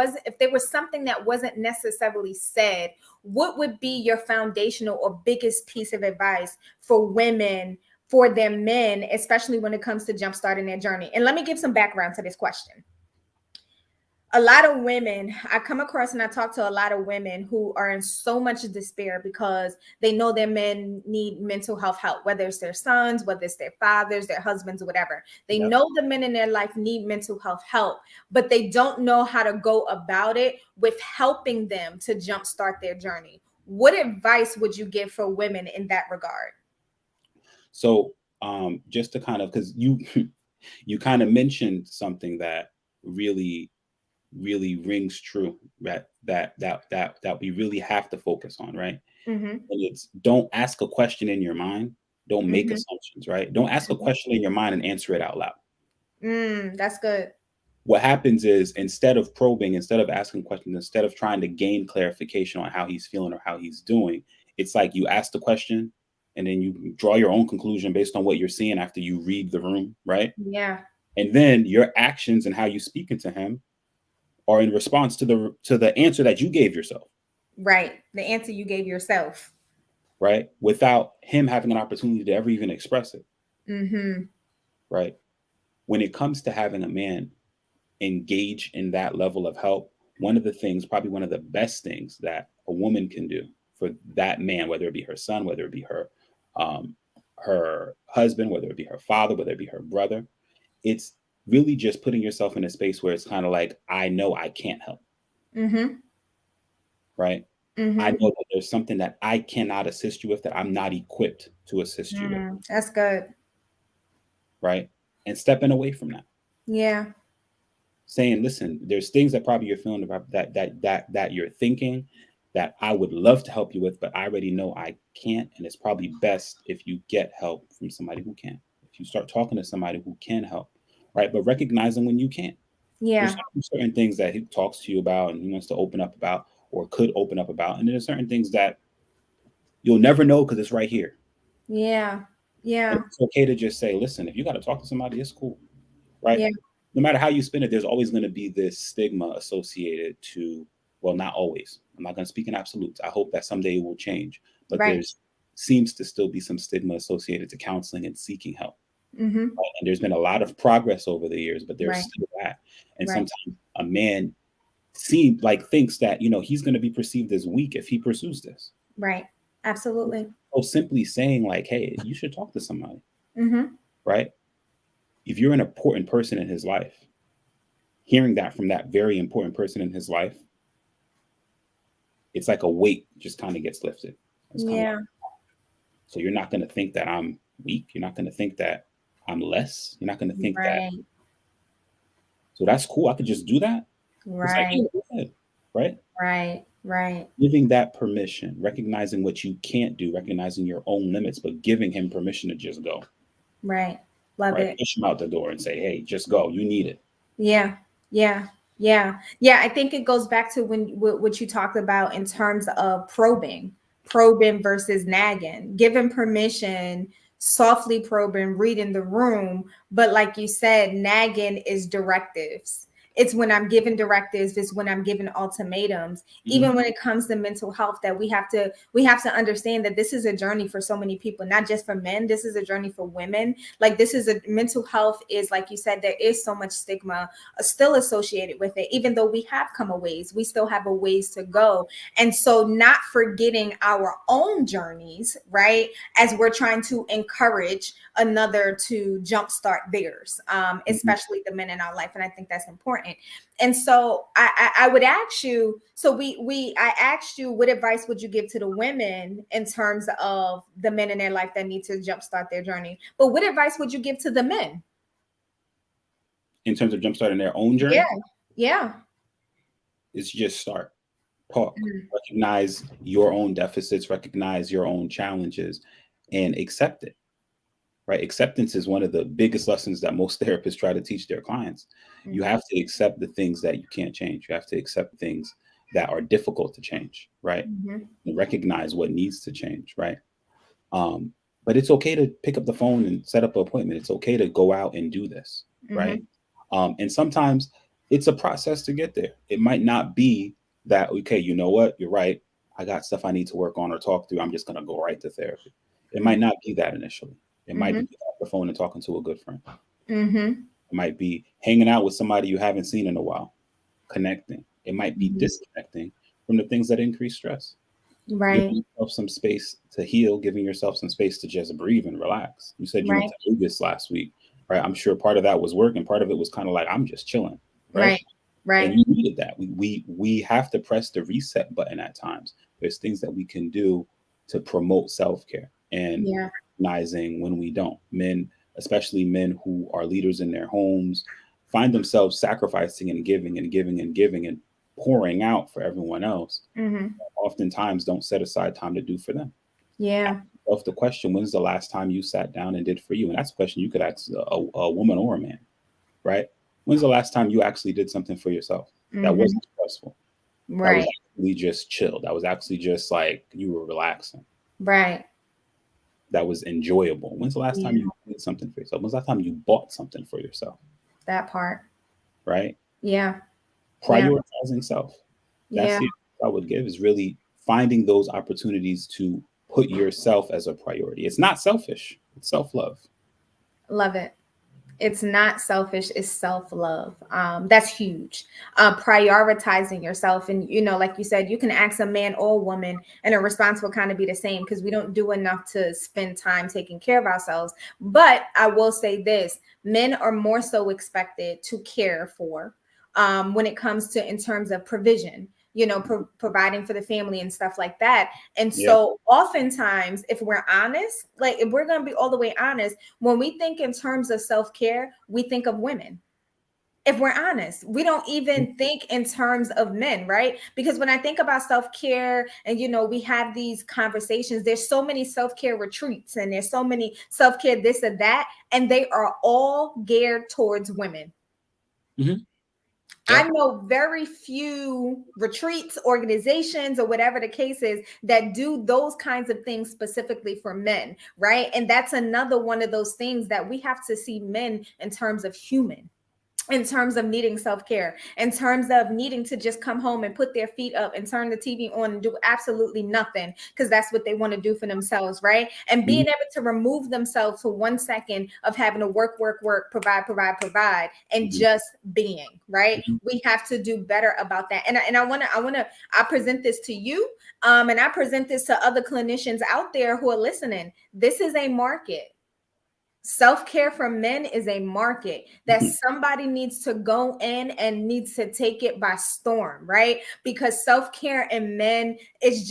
was something that wasn't necessarily said, what would be your foundational or biggest piece of advice for women, for their men, especially when it comes to jumpstarting their journey? And let me give some background to this question. A lot of women, I come across and I talk to a lot of women who are in so much despair because they know their men need mental health help, whether it's their sons, whether it's their fathers, their husbands, whatever. They Yep. know the men in their life need mental health help, but they don't know how to go about it with helping them to jumpstart their journey. What advice would you give for women in that regard? So, just to kind of, because you you kind of mentioned something that really really rings true, that we really have to focus on, right? Mm-hmm. And it's, don't ask a question in your mind, don't make Mm-hmm. assumptions, right? Don't ask a question in your mind and answer it out loud. That's good. What happens is, instead of probing, instead of asking questions, instead of trying to gain clarification on how he's feeling or how he's doing, it's like you ask the question and then you draw your own conclusion based on what you're seeing after you read the room, right? Yeah. And then your actions and how you speaking to him are in response to the answer that you gave yourself, Right. The answer you gave yourself. right? Without him having an opportunity to ever even express it, Mm-hmm. right? when it comes to having a man engage in that level of help, one of the things, probably one of the best things that a woman can do for that man, whether it be her son, whether it be um, her husband, whether it be her father, whether it be her brother, it's really just putting yourself in a space where it's kind of like, I know I can't help, Mm-hmm. right? I Mm-hmm. know that there's something that I cannot assist you with, that I'm not equipped to assist you with, That's good. right? And stepping away from that, Yeah. saying, listen, there's things that probably you're feeling about that you're thinking that I would love to help you with, but I already know I can't. And it's probably best if you get help from somebody who can. If you start talking to somebody who can help, right? But recognizing when you can't. There's Yeah. certain things that he talks to you about and he wants to open up about or could open up about. And there's certain things that you'll never know because it's right here. Yeah. And Yeah. it's okay to just say, listen, if you got to talk to somebody, it's cool, right? Yeah. No matter how you spin it, there's always going to be this stigma associated to, well, not always. I'm not going to speak in absolutes. I hope that someday it will change. But Right. there's seems to still be some stigma associated to counseling and seeking help. Mm-hmm. And there's been a lot of progress over the years, but there's Right. still that. And Right. sometimes a man thinks that, he's going to be perceived as weak if he pursues this. Right. Absolutely. So simply saying like, hey, you should talk to somebody, Mm-hmm. right? If you're an important person in his life, hearing that from that very important person in his life, it's like a weight just kind of gets lifted. It's kind of Yeah. like, so you're not going to think that I'm weak. You're not going to think that I'm less. You're not going to think that. Right. So that's cool. I could just do that. It's like, Right. yeah, go ahead, right? Right. Right. Giving that permission, recognizing what you can't do, recognizing your own limits, but giving him permission to just go, Right. Love right? it. Push him out the door and say, hey, just go. You need it. Yeah, yeah, yeah, yeah. I think it goes back to what you talked about in terms of probing versus nagging, giving permission, softly probing, reading the room. But like you said, nagging is directives. It's when I'm giving directives, it's when I'm giving ultimatums. Mm-hmm. Even when it comes to mental health, that we have to understand that this is a journey for so many people, not just for men. This is a journey for women. Like this is a mental health is, like you said, there is so much stigma still associated with it. Even though we have come a ways, we still have a ways to go. And so not forgetting our own journeys, right, as we're trying to encourage another to jumpstart theirs, Mm-hmm. especially the men in our life. And I think that's important. And so I would ask you, so I asked you, what advice would you give to the women in terms of the men in their life that need to jumpstart their journey? But what advice would you give to the men? In terms of jumpstarting their own Yeah. journey, Yeah. it's just start, talk, Mm. recognize your own deficits, recognize your own challenges, and accept it. Right? Acceptance is one of the biggest lessons that most therapists try to teach their clients. You Mhm. have to accept the things that you can't change. You have to accept things that are difficult to change, right? Mhm. And recognize what needs to change, right? Um, but it's okay to pick up the phone and set up an appointment. It's okay to go out and do this, right? Mhm. And sometimes it's a process to get there. It might not be that, okay, you know what, you're right. I got stuff I need to work on or talk through. I'm just going to go right to therapy. It might not be that initially. It might be Mhm. picking up the phone and talking to a good friend. Mhm. It might be hanging out with somebody you haven't seen in a while, connecting. It might be Mhm. disconnecting from the things that increase stress, Right. giving yourself some space to heal, giving yourself some space to just breathe and relax. You said you went Right. to Vegas last week, right? I'm sure part of that was work and part of it was kind of like, I'm just chilling, right? Right. And Right. you needed that. We have to press the reset button at times. There's things that we can do to promote self-care and Yeah. recognizing when we don't. Men, especially men who are leaders in their homes, find themselves sacrificing and giving and giving and giving and pouring out for everyone else, Mhm. oftentimes don't set aside time to do for them. Yeah. Ask yourself the question, when's the last time you sat down and did for you? And that's a question you could ask a woman or a man, right? When's the last time you actually did something for yourself that Mhm. wasn't stressful? That was Right. actually just chill. That was actually just like you were relaxing. Right. That was enjoyable. When's the last time Yeah. you did something for yourself? When's the last time you bought something for yourself? That part. Right? Yeah. Yeah. Prioritizing self. That's Yeah. the advice I would give is really finding those opportunities to put yourself as a priority. It's not selfish. It's self-love. Love it. It's not selfish, it's self-love. That's huge. Prioritizing yourself. And, like you said, you can ask a man or woman, and a response will kind of be the same because we don't do enough to spend time taking care of ourselves. But I will say this, men are more so expected to care for when it comes to in terms of provision, providing for the family and stuff like that. And Yeah. so oftentimes, if we're honest, like if we're going to be all the way honest, when we think in terms of self-care, we think of women. If we're honest, we don't even think in terms of men, right? Because when I think about self-care and, we have these conversations, there's so many self-care retreats and there's so many self-care this and that, and they are all geared towards women. Mm-hmm. I Yeah. know very few retreats, organizations, or whatever the case is that do those kinds of things specifically for men, right? And that's another one of those things that we have to see men in terms of human, in terms of needing self-care, in terms of needing to just come home and put their feet up and turn the TV on and do absolutely nothing because that's what they want to do for themselves, right? And being Mm-hmm. able to remove themselves for 1 second of having to work, provide, and Mm-hmm. just being, right? Mm-hmm. We have to do better about that. And I present this to you, and I present this to other clinicians out there who are listening. This is a market. Self-care for men is a market that somebody needs to go in and needs to take it by storm, right? Because self-care in men is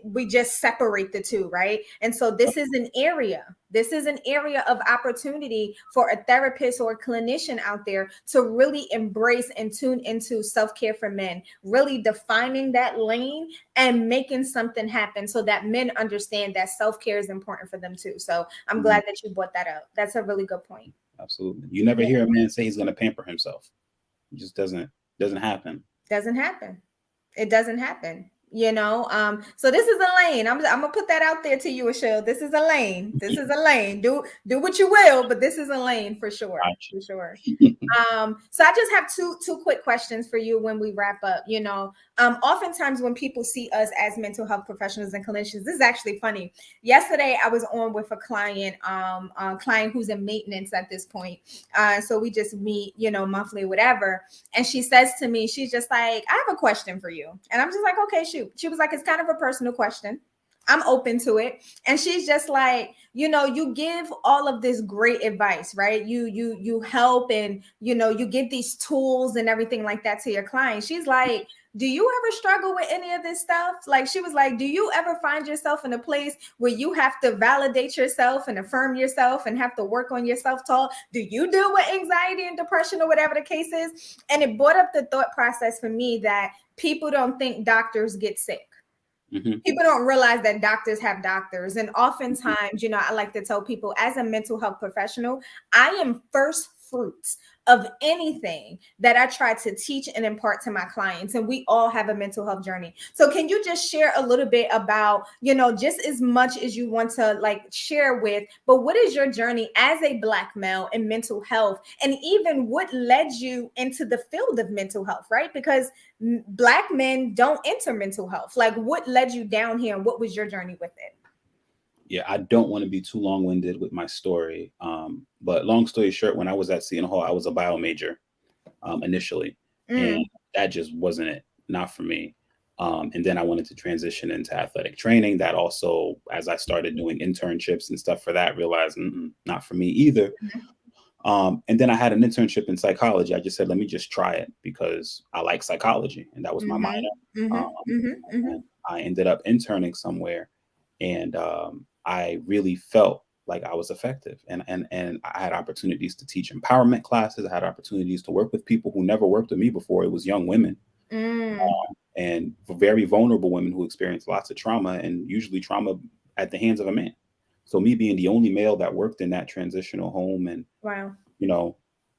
we just separate the two, right? And so this is an area of opportunity for a therapist or a clinician out there to really embrace and tune into self-care for men, really defining that lane and making something happen so that men understand that self-care is important for them too. So I'm Mm-hmm. glad that you brought that up. That's a really good point. Absolutely. You never Yeah. hear a man say he's going to pamper himself. It just doesn't happen. Doesn't happen. It doesn't happen. So this is a lane. I'm gonna put that out there to you, Ashil. This is a lane. This is a lane. Do what you will, but this is a lane for sure. For sure. So I just have two quick questions for you when we wrap up. Oftentimes when people see us as mental health professionals and clinicians, this is actually funny. Yesterday I was on with a client who's in maintenance at this point. So we just meet, monthly, whatever. And she says to me, she's just like, I have a question for you. And I'm just like, okay, shoot. She was like, it's kind of a personal question. I'm open to it. And she's just like, you give all of this great advice, right? You help and, you give these tools and everything like that to your clients. She's like, do you ever struggle with any of this stuff? Like, she was like, do you ever find yourself in a place where you have to validate yourself and affirm yourself and have to work on your self-talk? Do you deal with anxiety and depression or whatever the case is? And it brought up the thought process for me that people don't think doctors get sick. Mm-hmm. People don't realize that doctors have doctors. And oftentimes, I like to tell people as a mental health professional, I am first fruits of anything that I try to teach and impart to my clients. And we all have a mental health journey. So can you just share a little bit about, just as much as you want to like share with, but what is your journey as a Black male in mental health? And even what led you into the field of mental health, right? Because Black men don't enter mental health. Like, what led you down here and what was your journey with it? Yeah, I don't want to be too long-winded with my story. But long story short, when I was at Seton Hall, I was a bio major initially, and that just wasn't it, not for me. And then I wanted to transition into athletic training. That also, as I started doing internships and stuff for that, realized not for me either. And then I had an internship in psychology. I just said, let me just try it because I like psychology, and that was my minor. And I ended up interning somewhere, and I really felt like I was effective, and I had opportunities to teach empowerment classes. I had opportunities to work with people who never worked with me before. It was young women, and very vulnerable women who experienced lots of trauma, and usually trauma at the hands of a man. So me being the only male that worked in that transitional home, and Wow. you know,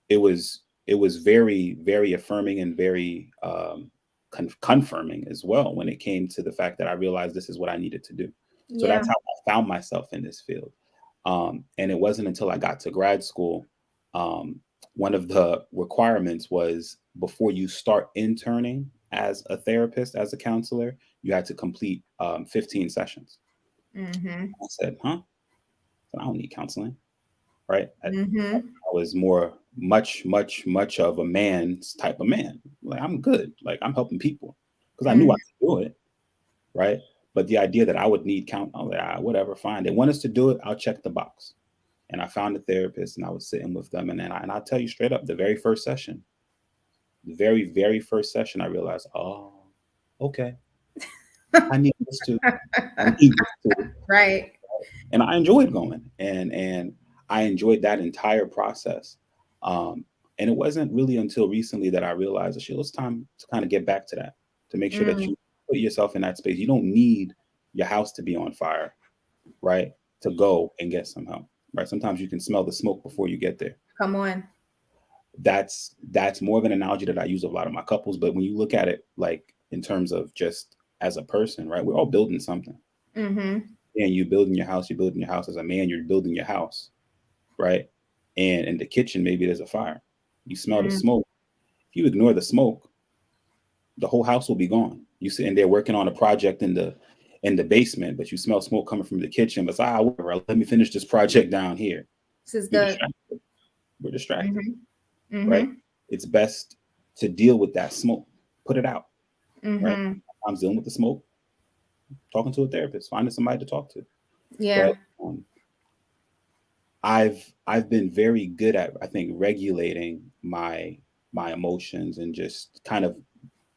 it was very, very affirming and very confirming as well when it came to the fact that I realized this is what I needed to do. So Yeah. that's how I found myself in this field. And it wasn't until I got to grad school, one of the requirements was before you start interning as a therapist, as a counselor, you had to complete 15 sessions. I said, huh? I don't need counseling. right? Mm-hmm. I was much of a man's type of man. Like I'm good. Like I'm helping people because I knew I Mm. could do it, right? But the idea that I would need count, I was like, whatever, fine. They want us to do it. I'll check the box. And I found a therapist, and I was sitting with them, and then I'll tell you straight up, the very first session, I realized, oh, okay, I need this too. I need this too. Right. And I enjoyed going, and I enjoyed that entire process. Um, and it wasn't really until recently that I realized that shit, it's time to kind of get back to that, to make sure that Mm. you put yourself in that space. You don't need your house to be on fire, right? To go and get some help, right? Sometimes you can smell the smoke before you get there. Come on. That's more of an analogy that I use with a lot of my couples. But when you look at it like in terms of just as a person, right? We're all building something. Mm-hmm. And you building your house, you're building your house as a man, you're building your house, right? And in the kitchen, maybe there's a fire. You smell the Mm. smoke. If you ignore the smoke, the whole house will be gone. You sitting there working on a project in the basement, but you smell smoke coming from the kitchen. But it's, whatever, let me finish this project down here. This is You're good. distracted. We're distracted, Mm-hmm. right? Mm-hmm. It's best to deal with that smoke, put it out, right? Mm-hmm. I'm dealing with the smoke, talking to a therapist, finding somebody to talk to. Yeah. But I've been very good at, I think, regulating my emotions and just kind of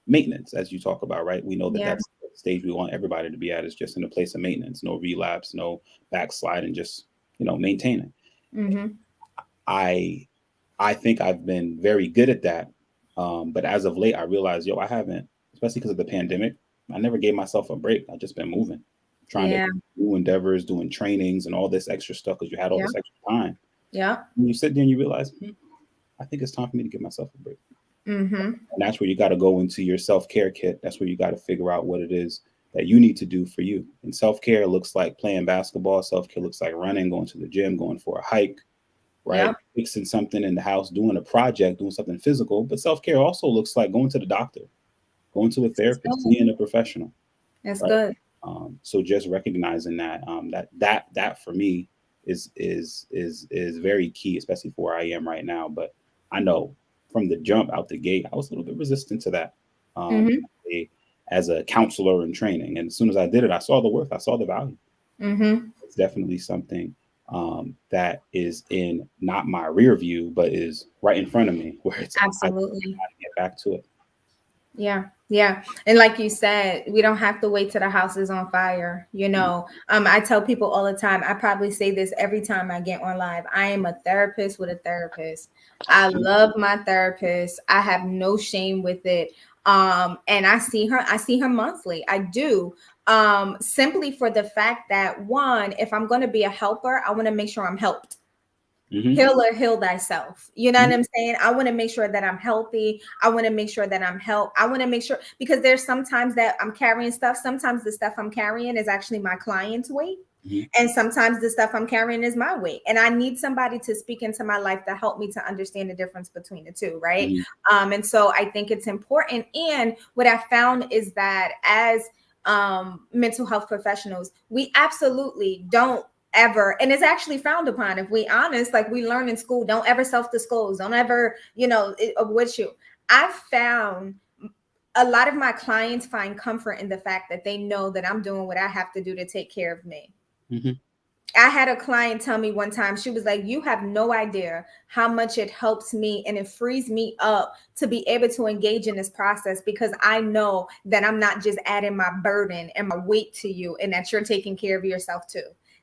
maintenance, as you talk about, right? We know that Yeah. that's the stage we want everybody to be at, is just in a place of maintenance, no relapse, no backslide, and just maintaining. Mm-hmm. I I think I've been very good at that, but as of late, I realized, yo, I haven't, especially because of the pandemic. I never gave myself a break. I've just been moving, trying to Yeah. do endeavors, doing trainings, and all this extra stuff because you had all Yeah. this extra time. Yeah. And you sit there and you realize, I think it's time for me to give myself a break. Mm-hmm. And that's where you got to go into your self care kit. That's where you got to figure out what it is that you need to do for you. And self care looks like playing basketball. Self care looks like running, going to the gym, going for a hike, right? Yeah. Fixing something in the house, doing a project, doing something physical. But self care also looks like going to the doctor, going to a That's therapist, good. seeing a professional, That's right? good. So just recognizing that that for me is very key, especially for where I am right now. But I know from the jump out the gate, I was a little bit resistant to that. Um, Mm-hmm. as a counselor in training, and as soon as I did it, I saw the worth, I saw the value. Mm-hmm. It's definitely something that is in not my rear view, but is right in front of me, where it's I got Absolutely. to get back to it. Yeah, yeah. And like you said, we don't have to wait till the house is on fire. I tell people all the time, I probably say this every time I get on live. I am a therapist with a therapist. I love my therapist. I have no shame with it. And I see her monthly. I do. Simply for the fact that one, if I'm going to be a helper, I want to make sure I'm helped. Mm-hmm. Heal or heal thyself. You know what Mm-hmm. I'm saying? I want to make sure that I'm healthy. I want to make sure that I'm helped. I want to make sure, because there's sometimes that I'm carrying stuff. Sometimes the stuff I'm carrying is actually my client's weight. Mm-hmm. And sometimes the stuff I'm carrying is my weight. And I need somebody to speak into my life to help me to understand the difference between the two. Right. Mm-hmm. And so I think it's important. And what I found is that as mental health professionals, we absolutely don't ever, and it's actually frowned upon, if we honest, like we learn in school, don't ever self-disclose, don't ever, with you. I've found a lot of my clients find comfort in the fact that they know that I'm doing what I have to do to take care of me. Mm-hmm. I had a client tell me one time, she was like, you have no idea how much it helps me and it frees me up to be able to engage in this process, because I know that I'm not just adding my burden and my weight to you, and that you're taking care of yourself too.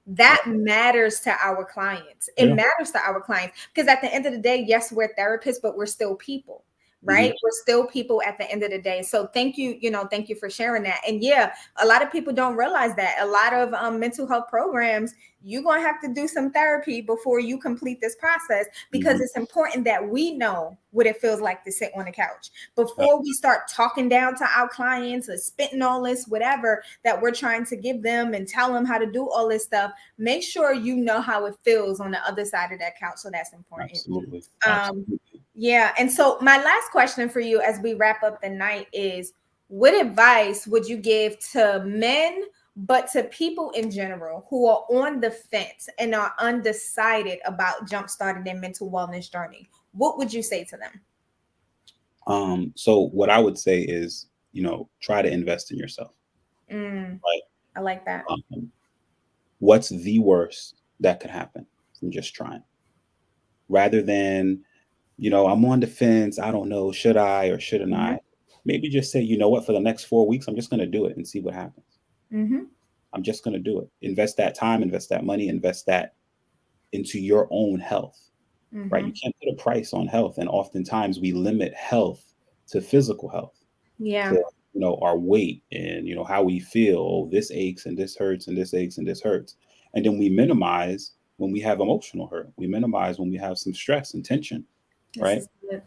That matters to our clients. It Yeah. matters to our clients because at the end of the day, yes, we're therapists, but we're still people. Right? Mm-hmm. We're still people at the end of the day. So thank you, thank you for sharing that. And yeah, a lot of people don't realize that a lot of mental health programs, you're going to have to do some therapy before you complete this process, because Mm-hmm. it's important that we know what it feels like to sit on the couch before we start talking down to our clients or spitting all this whatever that we're trying to give them and tell them how to do all this stuff. Make sure you know how it feels on the other side of that couch. So that's important. Absolutely. um yeah. And so my last question for you as we wrap up the night is, what advice would you give to men But to people in general who are on the fence and are undecided about jumpstarting their mental wellness journey, what would you say to them? So what I would say is, try to invest in yourself. Mm, Right? I like that. What's the worst that could happen from just trying? Rather than, I'm on the fence. I don't know, should I or shouldn't Hmm. I? Maybe just say, you know what, for the next 4 weeks, I'm just going to do it and see what happens. Hmm. I'm just going to do it. Invest that time, invest that money, invest that into your own health, right? You Hmm. can't put a price on health. And oftentimes we limit health to physical health, to, Yeah, our weight and, how we feel. Oh, this aches and this hurts and this aches and this hurts. And then we minimize when we have emotional hurt. We minimize when we have some stress and tension, this right? is good.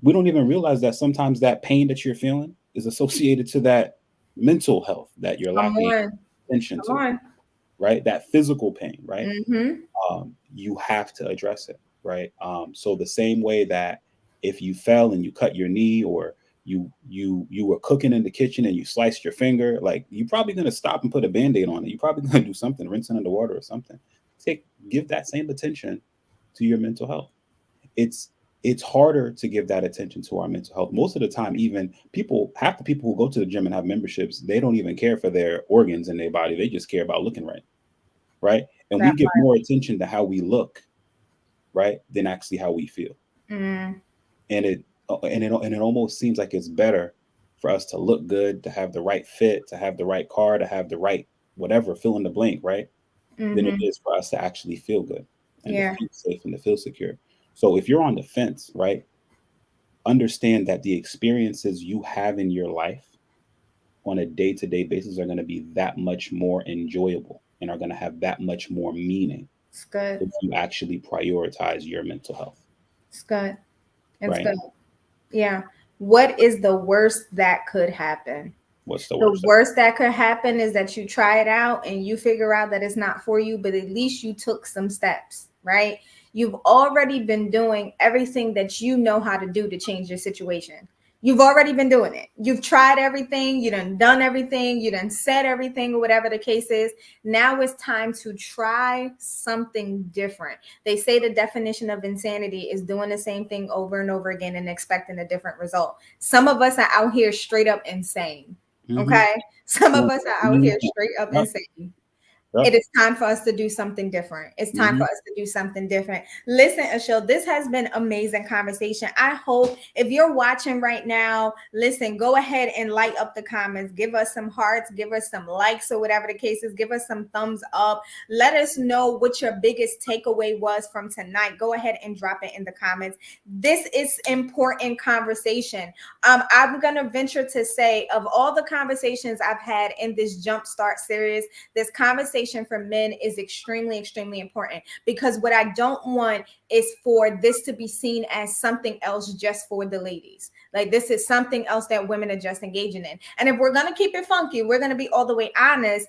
We don't even realize that sometimes that pain that you're feeling is associated to that mental health that you're Come lacking on. attention Come to, on. right? That physical pain, right? Hmm. You have to address it, right? So the same way that if you fell and you cut your knee, or you were cooking in the kitchen and you sliced your finger, like you're probably gonna stop and put a band-aid on it. You're probably gonna do something, rinse it underwater or something. Give that same attention to your mental health. It's it's harder to give that attention to our mental health. Most of the time, even half the people who go to the gym and have memberships, they don't even care for their organs in their body. They just care about looking right, right? And we That give more attention to how we look, right, than actually how we feel. part. Mm, And it almost seems like it's better for us to look good, to have the right fit, to have the right car, to have the right whatever, fill in the blank, right, than it hmm. is for us to actually feel good and to Yeah, feel safe and to feel secure. So if you're on the fence, right, understand that the experiences you have in your life on a day-to-day basis are going to be that much more enjoyable and are going to have that much more meaning it's good. if you actually prioritize your mental health, It's good. It's right? good. Yeah. What is the worst that could happen? What's the The worst? worst that could happen is that you try it out and you figure out that it's not for you, but at least you took some steps, right? You've already been doing everything that you know how to do to change your situation. You've already been doing it. You've tried everything, you done everything, you done said everything, or whatever the case is. Now it's time to try something different. They say the definition of insanity is doing the same thing over and over again and expecting a different result. Some of us are out here straight up insane. Mm-hmm. Okay. Some of us are out here straight up Yep, insane. yep. It is time for us to do something different. It's time for Mm-hmm. us to do something different. Listen, Ashil, this has been amazing conversation. I hope if you're watching right now, listen, go ahead and light up the comments. Give us some hearts, give us some likes, or whatever the case is. Give us some thumbs up. Let us know what your biggest takeaway was from tonight. Go ahead and drop it in the comments. This is important conversation. I'm gonna venture to say, of all the conversations I've had in this Jumpstart series, this conversation for men is extremely, extremely important, because what I don't want is for this to be seen as something else just for the ladies. Like, this is something else that women are just engaging in. And if we're going to keep it funky, we're going to be all the way honest.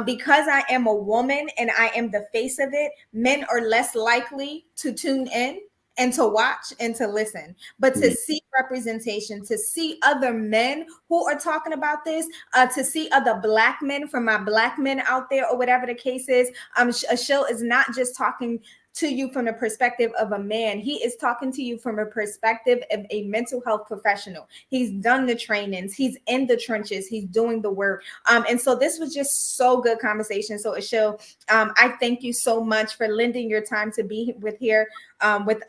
Because I am a woman and I am the face of it, men are less likely to tune in and to watch and to listen. But to Mm-hmm. see representation, to see other men who are talking about this, to see other black men, from my black men out there, or whatever the case is. Ashil is not just talking to you from the perspective of a man. He is talking to you from a perspective of a mental health professional. He's done the trainings, he's in the trenches, he's doing the work. And so this was just so good conversation. So Ashil, I thank you so much for lending your time to be with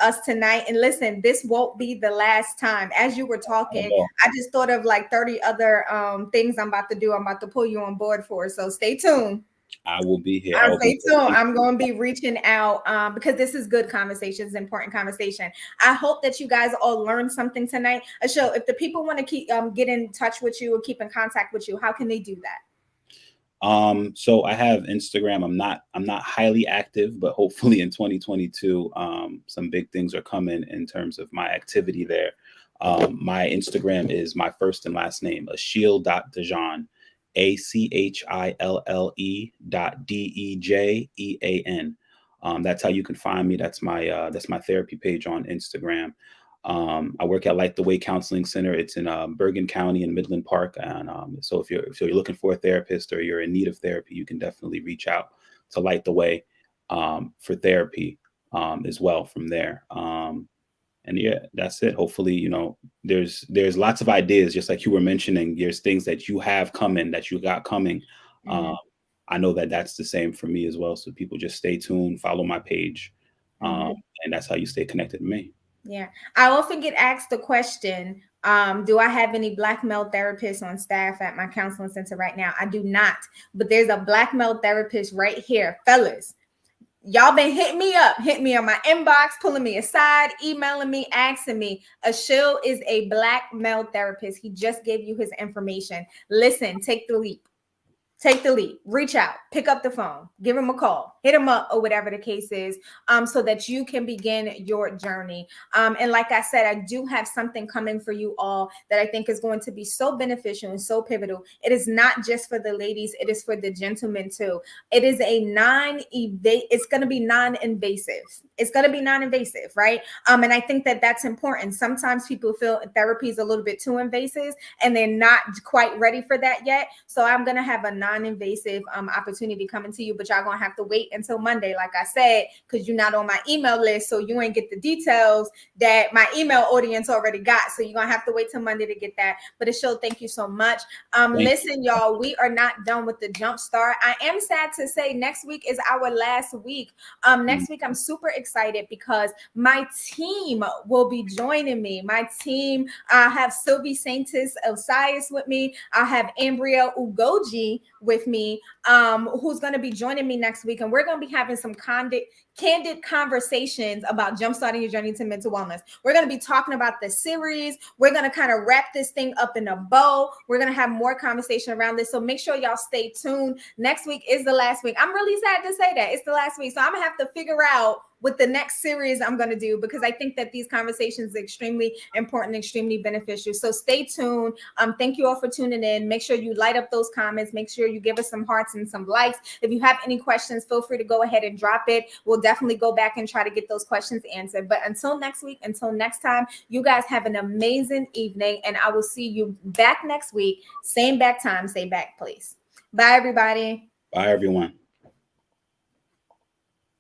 us tonight. And listen, this won't be the last time. As you were talking, I just thought of like 30 other things I'm about to do. I'm about to pull you on board for. So stay tuned. I will be here. I'll stay tuned. I'm going to be reaching out because this is good conversation. It's important conversation. I hope that you guys all learned something tonight. Ashil, if the people want to keep get in touch with you or keep in contact with you, how can they do that? So I have Instagram. I'm not highly active, but hopefully in 2022, some big things are coming in terms of my activity there. My Instagram is my first and last name, Achille.Dejean, ACHILLE.DEJEAN. That's how you can find me. That's my therapy page on Instagram. I work at Light the Way Counseling Center. It's in Bergen County in Midland Park. And so if you're looking for a therapist or you're in need of therapy, you can definitely reach out to Light the Way for therapy as well from there. And yeah, that's it. Hopefully, there's lots of ideas, just like you were mentioning. There's things that you have coming, that you got coming. Mm-hmm. I know that that's the same for me as well. So people just stay tuned, follow my page, Mm-hmm. and that's how you stay connected to me. Yeah. I often get asked the question, do I have any black male therapists on staff at my counseling center right now? I do not, but there's a black male therapist right here. Fellas, y'all been hitting me on my inbox, pulling me aside, emailing me, asking me. Ashil is a black male therapist. He just gave you his information. Listen, take the leap. Take the lead, reach out, pick up the phone, give him a call, hit him up, or whatever the case is, so that you can begin your journey. And like I said, I do have something coming for you all that I think is going to be so beneficial and so pivotal. It is not just for the ladies, it is for the gentlemen too. It is it's going to be non-invasive. It's going to be non-invasive, right? And I think that that's important. Sometimes people feel therapy is a little bit too invasive and they're not quite ready for that yet. So I'm going to have a non-invasive opportunity coming to you, but y'all gonna have to wait until Monday, like I said, because you're not on my email list, so you ain't get the details that my email audience already got. So you're gonna have to wait till Monday to get that. But Ashil, thank you so much. Listen, y'all, we are not done with the Jumpstart. I am sad to say next week is our last week. Next week I'm super excited because my team will be joining me. My team, I have Sylvie Saintis Osias with me. I have Ambria Ugoji with me, who's going to be joining me next week, and we're going to be having some candid conversations about jumpstarting your journey to mental wellness. We're going to be talking about the series. We're going to kind of wrap this thing up in a bow. We're going to have more conversation around this, so make sure y'all stay tuned. Next week is the last week. I'm really sad to say that it's the last week, so I'm gonna have to figure out with the next series I'm going to do, because I think that these conversations are extremely important, extremely beneficial. So stay tuned. Thank you all for tuning in. Make sure you light up those comments. Make sure you give us some hearts and some likes. If you have any questions, feel free to go ahead and drop it. We'll definitely go back and try to get those questions answered. But until next week, until next time, you guys have an amazing evening, and I will see you back next week. Same back time, same back place. Bye, everybody. Bye, everyone.